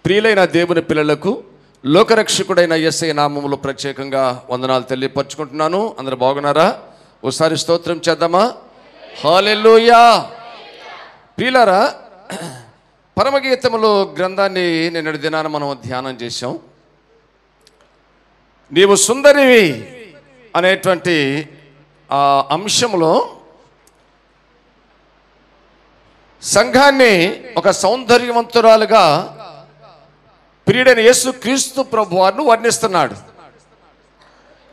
ప్రియులైన దేవుని పిల్లలకు లోకరక్షకుడైన యేసయ్య నామములో ప్రత్యేకంగా వందనాలు తెలియపరచుకుంటున్నాను. అందరూ బాగున్నారా? ఒకసారి స్తోత్రం చేద్దామా? హల్లెలూయా. ప్రియులారా, పరమగీతములో గ్రంథాన్ని నిన్నటి దినాన మనం ధ్యానం చేశాం. నీవు సుందరివి అనేటువంటి ఆ అంశంలో సంఘాన్ని ఒక సౌందర్యవంతురాలుగా ప్రియుడైన యేసు క్రీస్తు ప్రభువారిని వర్ణిస్తున్నాడు.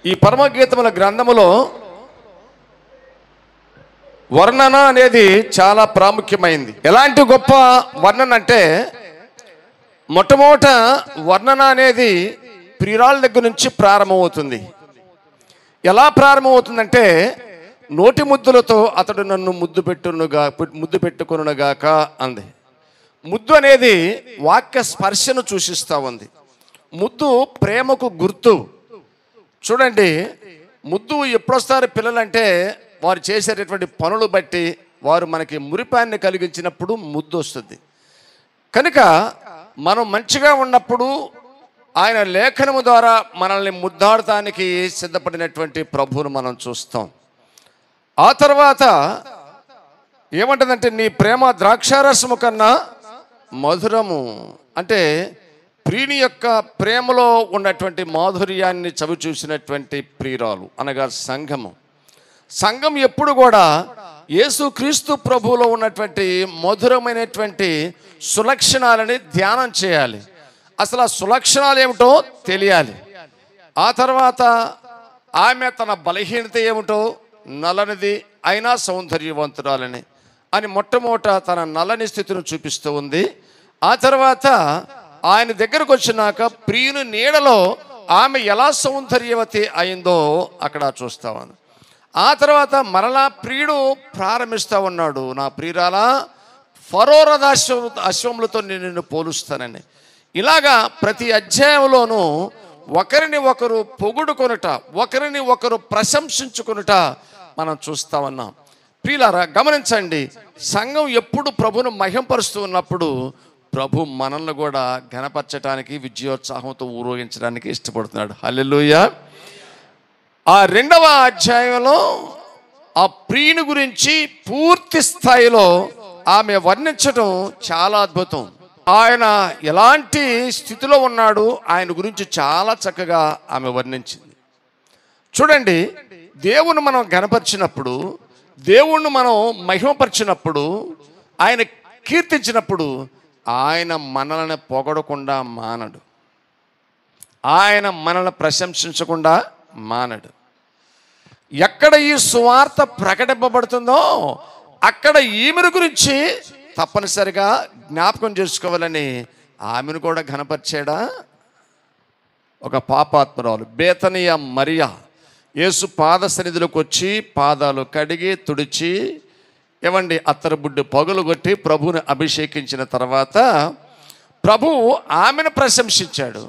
ఈ పరమగీతముల గ్రంథములో వర్ణన అనేది చాలా ప్రాముఖ్యమైంది. ఎలాంటి గొప్ప వర్ణన అంటే, మొట్టమొదట వర్ణన అనేది ప్రియురాల దగ్గర నుంచి ప్రారంభమవుతుంది. ఎలా ప్రారంభమవుతుందంటే, నోటి ముద్దులతో అతడు నన్ను ముద్దు పెట్టుకొనుగాక అంది. ముద్దు అనేది వాక్య స్పర్శను సూచిస్తూ ఉంది. ముద్దు ప్రేమకు గుర్తు. చూడండి, ముద్దు ఎప్పుడొస్తారు పిల్లలంటే వారు చేసేటటువంటి పనులు బట్టి వారు మనకి మురిపాన్ని కలిగించినప్పుడు ముద్దు వస్తుంది. కనుక మనం మంచిగా ఉన్నప్పుడు ఆయన లేఖనము ద్వారా మనల్ని ముద్దాడటానికి సిద్ధపడినటువంటి ప్రభువును మనం చూస్తాం. ఆ తర్వాత ఏమంటుందంటే, నీ ప్రేమ ద్రాక్షారసము కన్నా మధురము. అంటే ప్రియుని యొక్క ప్రేమలో ఉన్నటువంటి మాధుర్యాన్ని చవి చూసినటువంటి ప్రియురాలు అనగా సంఘము. సంఘం ఎప్పుడు కూడా యేసుక్రీస్తు ప్రభువులో ఉన్నటువంటి మధురమైనటువంటి సులక్షణాలని ధ్యానం చేయాలి. అసలు ఆ సులక్షణాలు ఏమిటో తెలియాలి. ఆ తర్వాత ఆమె తన బలహీనత ఏమిటో, నల్లనిది అయినా సౌందర్యవంతురాలని అని మొట్టమొదట తన నల్లని స్థితిని చూపిస్తూ ఉంది. ఆ తర్వాత ఆయన దగ్గరకు వచ్చినాక ప్రియుని నీడలో ఆమె ఎలా సౌందర్యవతి అయిందో అక్కడ చూస్తా ఉంది. ఆ తర్వాత మరలా ప్రియుడు ప్రారంభిస్తూ ఉన్నాడు, నా ప్రియురాలా ఫరో రథ అశ్వములతో నేను నిన్ను పోలుస్తానని. ఇలాగా ప్రతి అధ్యాయంలోనూ ఒకరిని ఒకరు పొగుడుకొనుట, ఒకరిని ఒకరు ప్రశంసించుకొనుట మనం చూస్తా ఉన్నాం. ప్రియులారా, గమనించండి, సంఘం ఎప్పుడు ప్రభును మహింపరుస్తూ ఉన్నప్పుడు ప్రభు మనల్ని కూడా ఘనపరచడానికి, విజయోత్సాహంతో ఊరేగించడానికి ఇష్టపడుతున్నాడు. హల్లెలూయా. ఆ 2వ అధ్యాయంలో ఆ ప్రియుని గురించి పూర్తి స్థాయిలో ఆమె వర్ణించడం చాలా అద్భుతం. ఆయన ఎలాంటి స్థితిలో ఉన్నాడు ఆయన గురించి చాలా చక్కగా ఆమె వర్ణించింది. చూడండి, దేవుణ్ణి మనం ఘనపరిచినప్పుడు, దేవుణ్ణి మనం మహిమపరిచినప్పుడు, ఆయన కీర్తించినప్పుడు ఆయన మనల్ని పొగడకుండా మానడు, ఆయన మనల్ని ప్రశంసించకుండా మానడు. ఎక్కడ ఈ సువార్త ప్రకటింపబడుతుందో అక్కడ ఈమెను గురించి తప్పనిసరిగా జ్ఞాపకం చేసుకోవాలని ఆమెను కూడా ఘనపరిచాడా. ఒక పాపాత్మురాలు బేతనియ మరియా యేసు పాద సన్నిధిలోకి వచ్చి పాదాలు కడిగి తుడిచి అత్తరు బుడ్డి పగులు కొట్టి ప్రభువుని అభిషేకించిన తర్వాత ప్రభు ఆమెను ప్రశంసించాడు.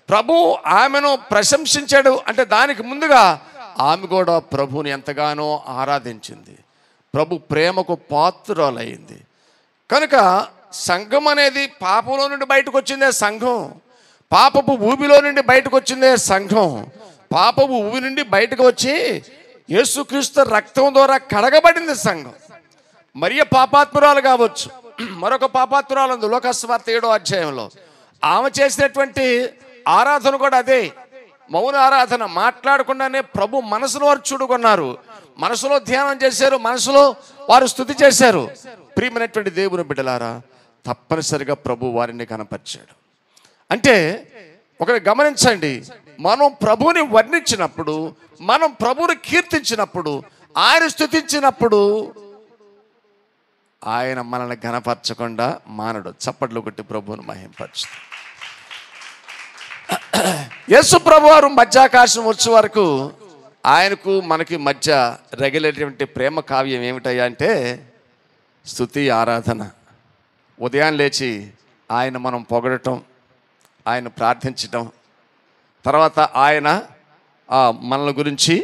ప్రభు ఆమెను ప్రశంసించాడు అంటే దానికి ముందుగా ఆమె కూడా ప్రభువుని ఎంతగానో ఆరాధించింది. ప్రభు ప్రేమకు పాత్రురాలయ్యింది. కనుక సంఘం అనేది పాపంలో నుండి బయటకు వచ్చిందే సంఘం, పాపపు ఊబిలో నుండి బయటకు వచ్చిందే సంఘం. పాపపు ఊబి నుండి బయటకు వచ్చి యేసుక్రీస్తు రక్తం ద్వారా కడగబడింది సంఘం. మరియ పాపాత్మురాలు కావచ్చు, మరొక పాపాత్మురాలు ఉంది లోకస్వార్త 7వ అధ్యాయంలో. ఆమె చేసినటువంటి ఆరాధన కూడా అదే, మౌన ఆరాధన. మాట్లాడకుండానే ప్రభు మనసులో వారు చూడుకున్నారు, మనసులో ధ్యానం చేశారు, మనసులో వారు స్తుతి చేశారు. ప్రియమైనటువంటి దేవుని బిడ్డలారా, తప్పనిసరిగా ప్రభు వారిని కనపరిచాడు. అంటే ఒకటి గమనించండి, మనం ప్రభువుని వర్ణించినప్పుడు, మనం ప్రభువుని కీర్తించినప్పుడు, ఆయన స్తుతించినప్పుడు ఆయన మనల్ని ఘనపరచకుండా మానడు. చప్పట్లు కొట్టి ప్రభువుని మహింపరచుతాడు. యేసు ప్రభువారు మధ్యాకాశం వచ్చే వరకు ఆయనకు మనకి మధ్య రగిలేటువంటి ప్రేమ కావ్యం ఏమిటయ్యా అంటే స్తుతి, ఆరాధన. ఉదయం లేచి ఆయన మనం పొగడటం, ఆయన ప్రార్థించటం, తర్వాత ఆయన మనల గురించి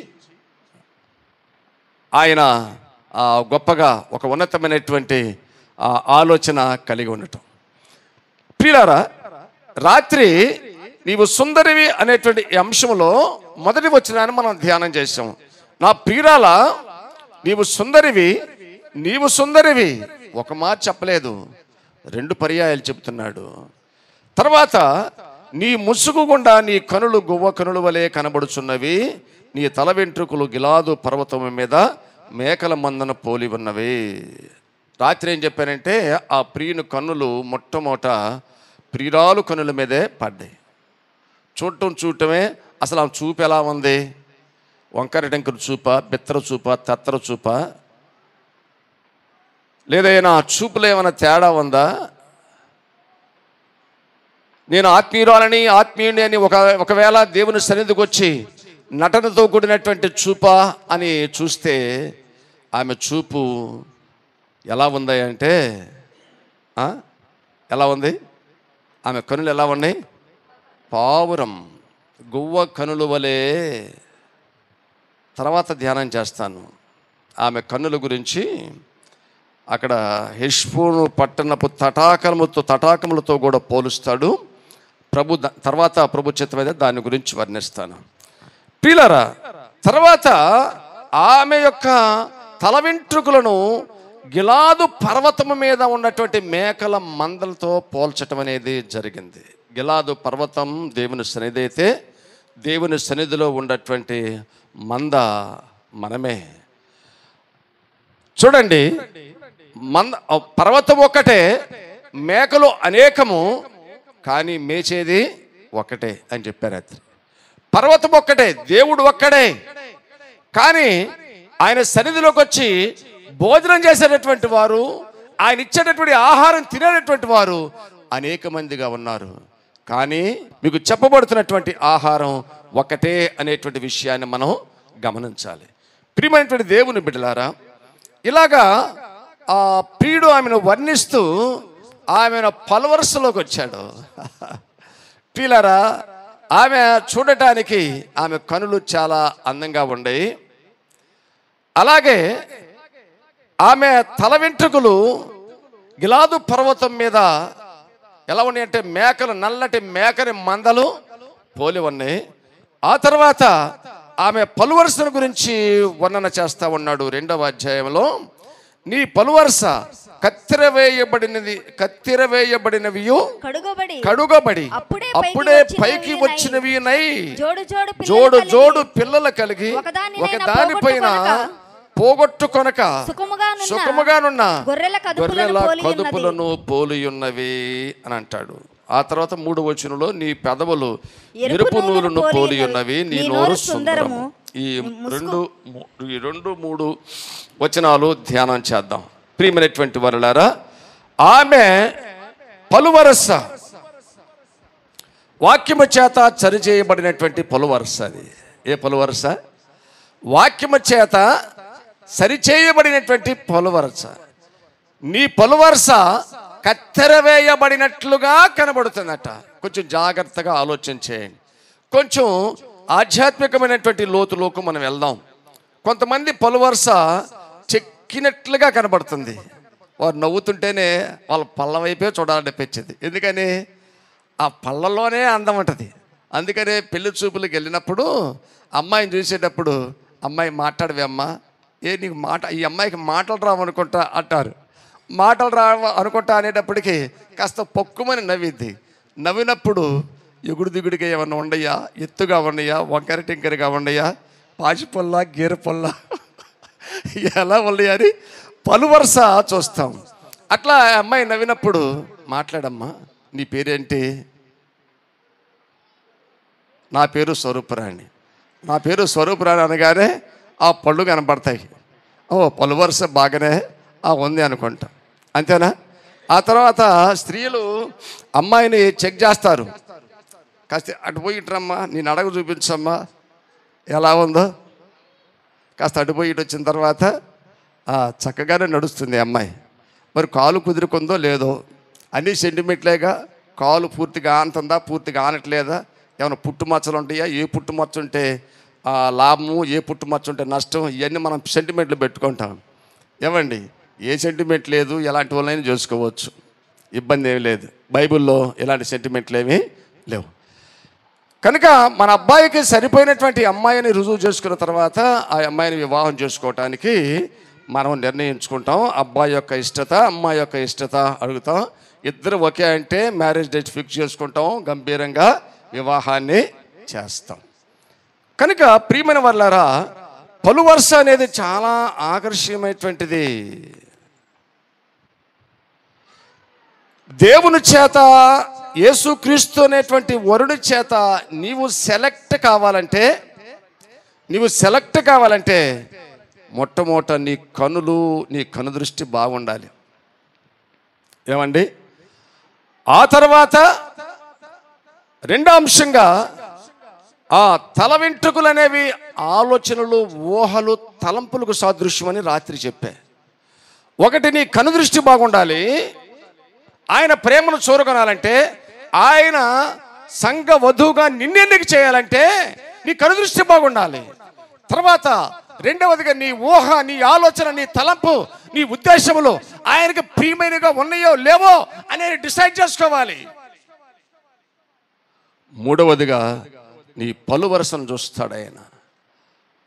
ఆయన గొప్పగా ఒక ఉన్నతమైనటువంటి ఆలోచన కలిగి ఉండటం. ప్రియులారా, రాత్రి నీవు సుందరివి అనేటువంటి ఈ అంశంలో మొదటి వచనాన్ని మనం ధ్యానం చేసాం. నా ప్రియురాల, నీవు సుందరివి, నీవు సుందరివి. ఒక మాట చెప్పలేదు, 2 పర్యాయాలు చెప్తున్నాడు. తర్వాత నీ ముసుగు గుండా నీ కనులు గువ్వ కనుల వలె కనబడుచున్నవి, నీ తల వెంట్రుకలు గిలాదు పర్వతము మీద మేకల మందన పోలి ఉన్నవి. రాత్రి ఏం చెప్పానంటే ఆ ప్రియుని కన్నులు మొట్టమొదట ప్రియురాలు కన్నుల మీదే పడ్డాయి. చూడటమే అసలు ఆ చూపు ఎలా ఉంది? వంకర టెంకర చూప, బిత్తర చూప, తత్తర చూప, లేదైనా ఆ చూపులో ఏమైనా తేడా ఉందా? నేను ఆత్మీయుని అని ఒకవేళ దేవుని సన్నిధికి వచ్చి నటనతో కూడినటువంటి చూప అని చూస్తే ఆమె చూపు ఎలా ఉంది అంటే ఎలా ఉంది? ఆమె కనులు ఎలా ఉన్నాయి? పావురం గువ్వ కనుల వలె. తర్వాత ధ్యానం చేస్తాను ఆమె కన్నుల గురించి. అక్కడ హెష్బోను పట్టణపు తటాకములతో కూడా పోలుస్తాడు తర్వాత ప్రభు చిత్తమైతే దాని గురించి వర్ణిస్తాను. ప్రియులారా, తర్వాత ఆమె యొక్క తల వెంట్రుకలను గిలాదు పర్వతము మీద ఉన్నటువంటి మేకల మందలతో పోల్చటం అనేది జరిగింది. గిలాదు పర్వతం దేవుని సన్నిధి అయితే, దేవుని సన్నిధిలో ఉన్నటువంటి మంద మనమే. చూడండి, పర్వతం ఒక్కటే, మేకలు అనేకము, కానీ మేచేది ఒక్కటే అని చెప్పారు. రాత్రి పర్వతం ఒక్కటే, దేవుడు ఒక్కడే, కానీ ఆయన సన్నిధిలోకి వచ్చి భోజనం చేసేటటువంటి వారు, ఆయన ఇచ్చేటటువంటి ఆహారం తినేటటువంటి వారు అనేక మందిగా ఉన్నారు. కానీ మీకు చెప్పబడుతున్నటువంటి ఆహారం ఒకటే అనేటువంటి విషయాన్ని మనం గమనించాలి. ప్రియమైనటువంటి దేవుని బిడ్డలారా, ఇలాగా ఆ ప్రియుడు ఆమెను వర్ణిస్తూ ఆమెను పలువరుసలోకి వచ్చాడు. ప్రియులారా, ఆమె చూడటానికి ఆమె కనులు చాలా అందంగా ఉండేవి. అలాగే ఆమె తల వెంట్రుకలు గిలాదు పర్వతం మీద ఎలా ఉన్నాయి అంటే నల్లటి మేకని మందలు పోలి ఉన్నాయి. ఆ తర్వాత ఆమె పలువరుసల గురించి వర్ణన చేస్తా ఉన్నాడు 2వ అధ్యాయంలో. నీ పలువరుస కత్తిరవేయబడినవి కడుగబడి అప్పుడే పైకి వచ్చినవి జోడు జోడు పిల్లలు కలిగి ఒక దానిపైన పోగొట్టుకొనక సుఖముగానున్న గొర్రెల కదుపులను పోలియున్నవి అని అంటాడు. ఆ తర్వాత 3వ వచనంలో నీ పెదవులు ఎరుపు నూలును పోలియున్నవి, నీ నోరు సుందరము. ఈ 2-3 వచనాలు ధ్యానం చేద్దాం. ప్రియమైనటువంటి వారలారా, ఆమె పలువరస వాక్యము చేత సరిచేయబడినటువంటి పలువరస. అది ఏ పలువరస? వాక్యము చేత సరిచేయబడినటువంటి పలువరస. నీ పలువరస కత్తెరవేయబడినట్లుగా కనబడుతుందట. కొంచెం జాగ్రత్తగా ఆలోచన చేయండి. కొంచెం ఆధ్యాత్మికమైనటువంటి లోతులోకి మనం వెళ్దాం. కొంతమంది పలువరస చెక్కినట్లుగా కనబడుతుంది. వారు నవ్వుతుంటేనే వాళ్ళ పళ్ళ వైపే చూడాలనిపించింది. ఎందుకని? ఆ పళ్ళలోనే అందం ఉంటుంది. అందుకనే పెళ్లి చూపులకు వెళ్ళినప్పుడు అమ్మాయిని చూసేటప్పుడు, అమ్మాయి మాట్లాడవే అమ్మా, నీకు ఈ అమ్మాయికి మాటలు రావనుకుంటా అంటారు. మాటలు అనుకుంటా అనేటప్పటికీ కాస్త పొక్కుమని నవ్విద్ది. నవ్వినప్పుడు ఎగుడు దిగుడిగా ఏమన్నా ఉండయా, ఎత్తుగా ఉండయా, వంకర టింకరగా ఉండయా, పాచి పొల్ల గీర పొల్ల ఎలా ఉండయా అని పలువరస చూస్తాం. అట్లా అమ్మాయి నవ్వినప్పుడు, మాట్లాడమ్మా, నీ పేరేంటి? నా పేరు స్వరూపురాణి. నా పేరు స్వరూపురాణి అనగానే ఆ పళ్ళు కనపడతాయి. పలువరస బాగానే ఉంది అనుకుంటా, అంతేనా? ఆ తర్వాత స్త్రీలు అమ్మాయిని చెక్ చేస్తారు. కాస్త అటు పోయి ఇటురమ్మా, నేను అడగ చూపించమ్మా ఎలా ఉందో. కాస్త అటు పోయి ఇటు వచ్చిన తర్వాత చక్కగానే నడుస్తుంది అమ్మాయి. మరి కాలు కుదురుకుందో లేదో, అన్నీ సెంటిమెంట్లేగా. కాలు పూర్తిగా ఆనుతుందా, పూర్తిగా ఆనట్లేదా, ఏమైనా పుట్టుమచ్చలు ఉంటాయా, ఏ పుట్టుమచ్చ ఉంటే లాభము, ఏ పుట్టుమచ్చ ఉంటే నష్టం, ఇవన్నీ మనం సెంటిమెంట్లు పెట్టుకుంటాం. ఏమండి, ఏ సెంటిమెంట్ లేదు, ఎలాంటి వాళ్ళైనా చేసుకోవచ్చు. ఇబ్బంది ఏమీ లేదు. బైబిల్లో ఇలాంటి సెంటిమెంట్లు ఏమీ లేవు. కనుక మన అబ్బాయికి సరిపోయినటువంటి అమ్మాయిని రుజువు చేసుకున్న తర్వాత ఆ అమ్మాయిని వివాహం చేసుకోవటానికి మనం నిర్ణయించుకుంటాం. అబ్బాయి యొక్క ఇష్టత, అమ్మాయి యొక్క ఇష్టత అడుగుతాం. ఇద్దరు ఒకే అంటే మ్యారేజ్ డేట్ ఫిక్స్ చేసుకుంటాం, గంభీరంగా వివాహాన్ని చేస్తాం. కనుక ప్రియమైన వాళ్ళారా, పలువరుస అనేది చాలా ఆకర్షణీయమైనటువంటిది. దేవుని చేత, యేసుక్రీస్తు అనేటువంటి వరుడి చేత నీవు సెలెక్ట్ కావాలంటే మొట్టమొదట నీ కనుదృష్టి బాగుండాలి. ఏమండి? ఆ తర్వాత రెండో అంశంగా ఆ తల వెంట్రుకలు అనేవి ఆలోచనలు, ఊహలు, తలంపులకు సాదృశ్యమని రాత్రి చెప్పా. ఒకటి, నీ కనుదృష్టి బాగుండాలి. ఆయన ప్రేమను చూరగొనాలంటే, ఆయన సంఘ వధువుగా నిన్నెన్నిక చేయాలంటే నీ కనుదృష్టి బాగుండాలి. తర్వాత రెండవదిగా నీ ఊహ, నీ ఆలోచన, నీ తలంపు, నీ ఉద్దేశములు ఆయనకి ప్రియమైనగా ఉన్నాయో లేవో అనేది డిసైడ్ చేసుకోవాలి. మూడవదిగా నీ పలువరుసను చూస్తాడు ఆయన.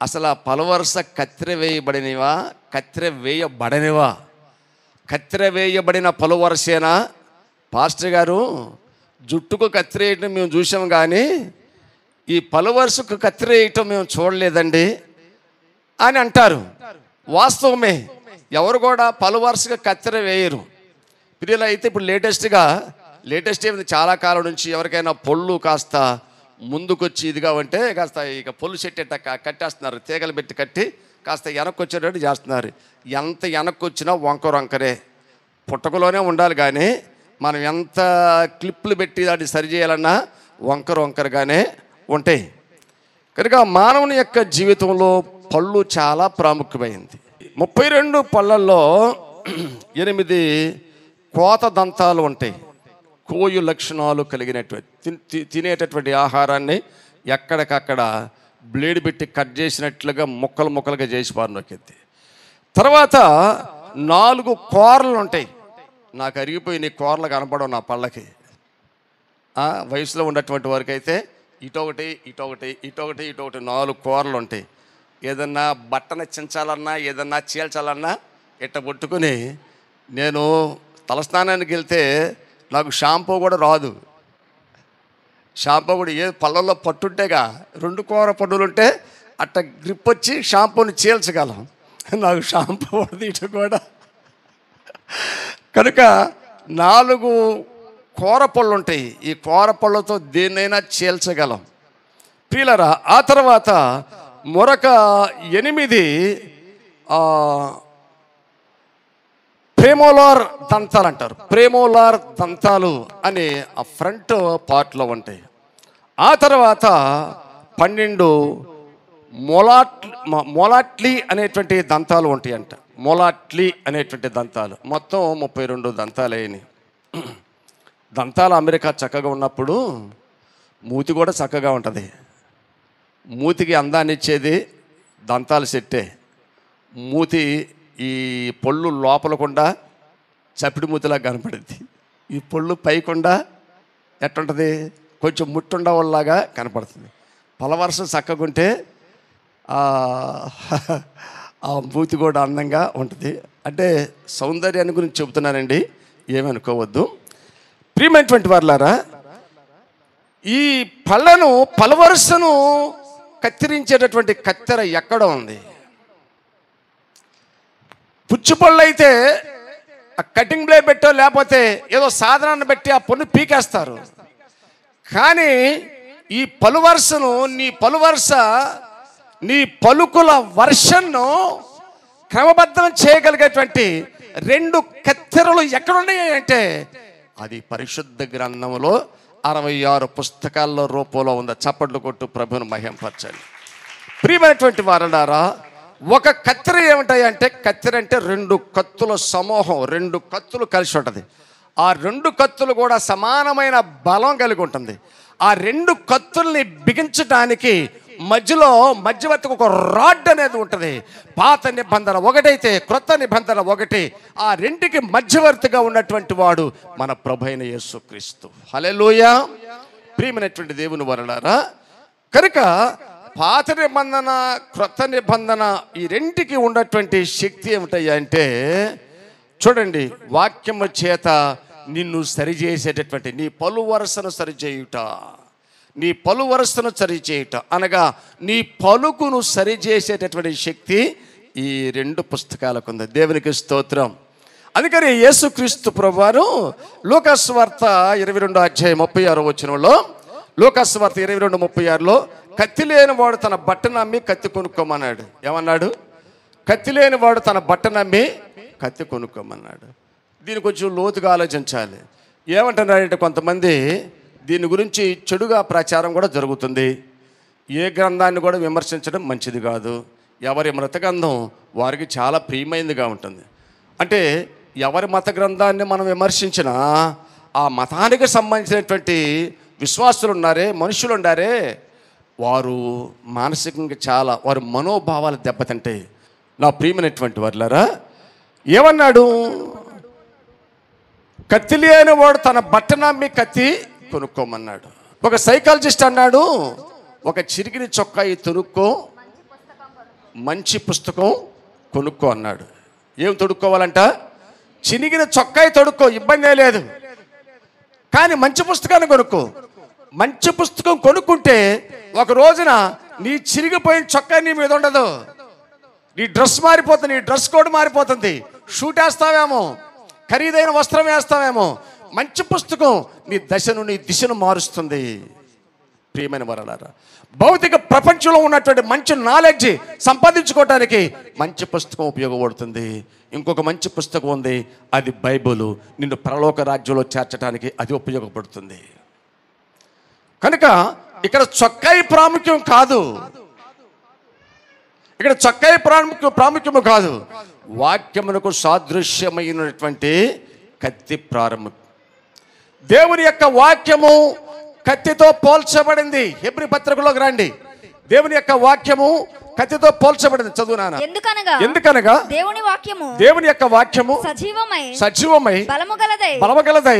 అసలు ఆ పలువరుస కత్తెర వేయబడిన పలువరుసేనా? పాస్టర్ గారు, జుట్టుకు కత్తెర వేయటం మేము చూసాం, కానీ ఈ పలువరుసకు కత్తెర వేయటం మేము చూడలేదండి అని అంటారు. వాస్తవమే, ఎవరు కూడా పలువరుసగా కత్తెర వేయరు. పిల్లలు అయితే ఇప్పుడు లేటెస్ట్ ఏమైంది, చాలా కాలం నుంచి ఎవరికైనా పొళ్ళు కాస్త ముందుకొచ్చి ఇదిగా ఉంటే కాస్త ఇక పొల్లు చెట్టేట కట్టేస్తున్నారు. తీగలు పెట్టి కట్టి కాస్త వెనక్కి వచ్చేటట్టు చేస్తున్నారు. ఎంత వెనక్కి వచ్చినా వంకరే, పుట్టకలోనే ఉండాలి. కానీ మనం ఎంత క్లిప్పులు పెట్టి దాన్ని సరి చేయాలన్నా వంకరగానే ఉంటాయి. కనుక మానవుని యొక్క జీవితంలో పళ్ళు చాలా ప్రాముఖ్యమైంది. 32 పళ్ళల్లో 8 కోత దంతాలు ఉంటాయి. కోయు లక్షణాలు కలిగినటువంటి, తినేటటువంటి ఆహారాన్ని ఎక్కడికక్కడ బ్లేడ్ పెట్టి కట్ చేసినట్లుగా ముక్కలుగా చేసి పారనొక్కింది. తర్వాత 4 కూరలు ఉంటాయి. నాకు అరిగిపోయి కూరలు కనపడవు నా పళ్ళకి. వయసులో ఉన్నటువంటి వారికి అయితే ఇటొకటి 4 కూరలు ఉంటాయి. ఏదన్నా బట్టను చించాలన్నా, ఏదన్నా చీల్చాలన్నా ఇట్ట పట్టుకుని, నేను తలస్నానానికి వెళ్తే నాకు షాంపూ కూడా రాదు. షాంపూ కూడా పళ్ళల్లో పట్టుంటేగా 2 కూర పన్నులుంటే అట్ట గ్రిప్ వచ్చి షాంపూని చీల్చగలం. నాకు షాంపూ పడదు ఇటు కూడా. కనుక 4 కూర పళ్ళు ఉంటాయి. ఈ కూర పళ్ళతో దేన్నైనా చీల్చగలం. ప్రియులారా, ఆ తర్వాత మరొక 8 ప్రేమోలార్ దంతాలు అంటారు. ప్రేమోలార్ దంతాలు అని ఆ ఫ్రంట్ పార్ట్లో ఉంటాయి. ఆ తర్వాత 12 మొలాట్లీ అనేటువంటి దంతాలు ఉంటాయంట. మొలాట్లీ అనేటువంటి దంతాలు మొత్తం 32 దంతాలు అయినాయి. దంతాలు అమెరికా చక్కగా ఉన్నప్పుడు మూతి కూడా చక్కగా ఉంటుంది. మూతికి అందాన్ని ఇచ్చేది దంతాలు సెట్టే. మూతి ఈ పొళ్ళు లోపలకుండా చపిడి మూతిలా కనపడుద్ది. ఈ పొళ్ళు పైకుండా ఎట్టుంటుంది, కొంచెం ముట్టుండవల్లాగా కనపడుతుంది. పలవరుస చక్కగుంటే ఆ మూతి కూడా అందంగా ఉంటుంది. అంటే సౌందర్యాన్ని గురించి చెబుతున్నానండి, ఏమనుకోవద్దు. ప్రియమైనటువంటి వారులారా, ఈ పలవరుసను కత్తిరించేటటువంటి కత్తెర ఎక్కడ ఉంది? పుచ్చిపళ్ళు అయితే ఆ కటింగ్ బ్లేడ్ పెట్టో లేకపోతే ఏదో సాధనాన్ని పెట్టి ఆ పన్ను పీకేస్తారు. కానీ ఈ పలువరుసను, నీ పలుకుల వర్షన్ను క్రమబద్ధం చేయగలిగేటువంటి 2 కత్తెరలు ఎక్కడున్నాయి అంటే అది పరిశుద్ధ గ్రంథంలో 66 పుస్తకాల్లో రూపంలో ఉంది. చప్పట్లు కొట్టు ప్రభువును మహింపరచండి. ప్రియమైనటువంటి వారలారా, ఒక కత్తెర ఏమిటాయంటే, కత్తెర అంటే 2 కత్తుల సమూహం, 2 కత్తులు కలిసి ఉంటుంది. ఆ 2 కత్తులు కూడా సమానమైన బలం కలిగి ఉంటుంది. ఆ 2 కత్తుల్ని బిగించడానికి మధ్యలో మధ్యవర్తికి ఒక రాడ్ అనేది ఉంటుంది. పాత నిబంధన ఒకటైతే క్రొత్త నిబంధన ఒకటి. ఆ రెంటికి మధ్యవర్తిగా ఉన్నటువంటి వాడు మన ప్రభువైన యేసుక్రీస్తు. హల్లెలూయా. ప్రియమైనటువంటి దేవుని వరలారా, కనుక పాత నిబంధన క్రొత్త నిబంధన ఈ రెంటికి ఉన్నటువంటి శక్తి ఏమిటయ్యా అంటే, చూడండి, వాక్యము చేత నిన్ను సరిచేసేటటువంటి నీ పలు వరసను సరిచేయుట, నీ పలు వరసను సరిచేయుట అనగా నీ పలుకును సరిచేసేటటువంటి శక్తి ఈ రెండు పుస్తకాలకు ఉంది. దేవునికి స్తోత్రం. అందుకని యేసుక్రీస్తు ప్రభువారు లూకాసు వార్త 22వ అధ్యాయం 36వ వచనంలో, లూకాసు వార్త 22:36లో కత్తి లేని వాడు తన బట్టను అమ్మి కత్తి కొనుక్కోమన్నాడు. ఏమన్నాడు? కత్తి లేని వాడు తన బట్టను అమ్మి కత్తి కొనుక్కోమన్నాడు. దీని కొంచెం లోతుగా ఆలోచించాలి. ఏమంటున్నారంటే, కొంతమంది దీని గురించి చెడుగా ప్రచారం కూడా జరుగుతుంది. ఏ గ్రంథాన్ని కూడా విమర్శించడం మంచిది కాదు. ఎవరి మత గ్రంథం వారికి చాలా ప్రియమైనదిగా ఉంటుంది. అంటే ఎవరి మత గ్రంథాన్ని మనం విమర్శించినా ఆ మతానికి సంబంధించినటువంటి విశ్వాసులు ఉన్నారే, మనుషులు ఉన్నారే, వారు మానసికంగా చాలా వారి మనోభావాలు దెబ్బతింటాయి. నా ప్రియమైనటువంటి వారులారా, ఏమన్నాడు? కత్తి లేని వాడు తన బట్టనమ్మి కత్తి కొనుక్కోమన్నాడు. ఒక సైకాలజిస్ట్ అన్నాడు, ఒక చిరిగిన చొక్కాయి తొడుక్కో, మంచి పుస్తకం కొనుక్కో అన్నాడు. ఏం తొడుక్కోవాలంట? చినిగిన చొక్కాయి తొడుక్కో, ఇబ్బంది లేదు, కానీ మంచి పుస్తకాన్ని కొనుక్కో. మంచి పుస్తకం కొనుక్కుంటే ఒక రోజున నీ చిరిగిపోయిన చొక్కా నీ మీద ఉండదు, నీ డ్రెస్ మారిపోతుంది, నీ డ్రెస్ కోడ్ మారిపోతుంది. షూట్ వేస్తావేమో, ఖరీదైన వస్త్రం వేస్తావేమో, మంచి పుస్తకం నీ దశను నీ దిశను మారుస్తుంది. ప్రియమైన వారలారా, భౌతిక ప్రపంచంలో ఉన్నటువంటి మంచి నాలెడ్జ్ సంపాదించుకోవటానికి మంచి పుస్తకం ఉపయోగపడుతుంది. ఇంకొక మంచి పుస్తకం ఉంది, అది బైబిల్. నిన్ను పరలోక రాజ్యంలో చేర్చడానికి అది ఉపయోగపడుతుంది. కనుక ఇక్కడ చొక్కాయి ప్రాముఖ్యం కాదు, ఇక్కడ చొక్కాయి ప్రాముఖ్యము కాదు, వాక్యమునకు సాదృశ్యమైనటువంటి కత్తి ప్రారంభం. దేవుని యొక్క వాక్యము కత్తితో పోల్చబడింది. హెబ్రీ పత్రికలోకి రండి. దేవుని యొక్క వాక్యము కత్తితో పోల్చబడింది. చదువునానా? ఎందుకనగా దేవుని యొక్క వాక్యము సజీవమై బలము గలదై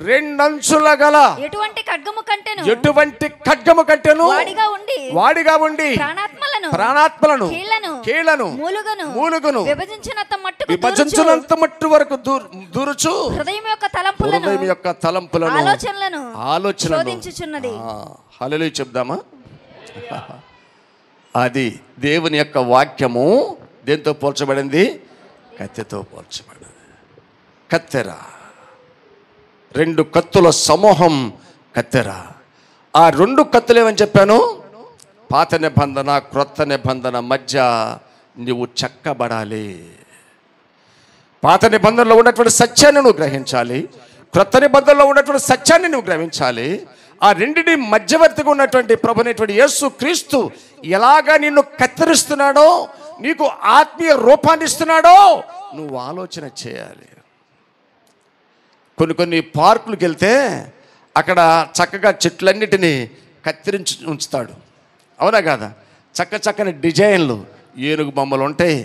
రెండంచుల గల ఎటువంటి ఖడ్గము కంటెను వాడిగా ఉండి ప్రాణాత్మలను కీళ్లను మూలుగును విభజించినంత మట్టు వరకు దూరుచు హృదయం యొక్క తలంపులను ఆలోచనలను. హల్లెలూయా చెప్దామా? అది దేవుని యొక్క వాక్యము దేంతో పోల్చబడింది? కత్తితో పోల్చబడింది. కత్తెర, రెండు కత్తుల సమూహం కత్తెర. ఆ రెండు కత్తులు ఏమని చెప్పాను? పాత నిబంధన క్రొత్త నిబంధన మధ్య నువ్వు చెక్కబడాలి. పాత నిబంధనలో ఉన్నటువంటి సత్యాన్ని నువ్వు గ్రహించాలి, క్రొత్త నిబంధనలో ఉన్నటువంటి సత్యాన్ని నువ్వు గ్రహించాలి. ఆ రెండిటి మధ్యవర్తిగా ఉన్నటువంటి ప్రభువైనటువంటి యేసు క్రీస్తు ఎలాగా నిన్ను కత్తిరిస్తున్నాడో, నీకు ఆత్మీయ రూపాన్ని ఇస్తున్నాడో నువ్వు ఆలోచన చేయాలి. కొన్ని పార్కులకు వెళ్తే అక్కడ చక్కగా చెట్లన్నిటినీ కత్తిరించి ఉంచుతాడు, అవునా కాదా? చక్కని డిజైన్లు, ఏనుగు బొమ్మలు ఉంటాయి,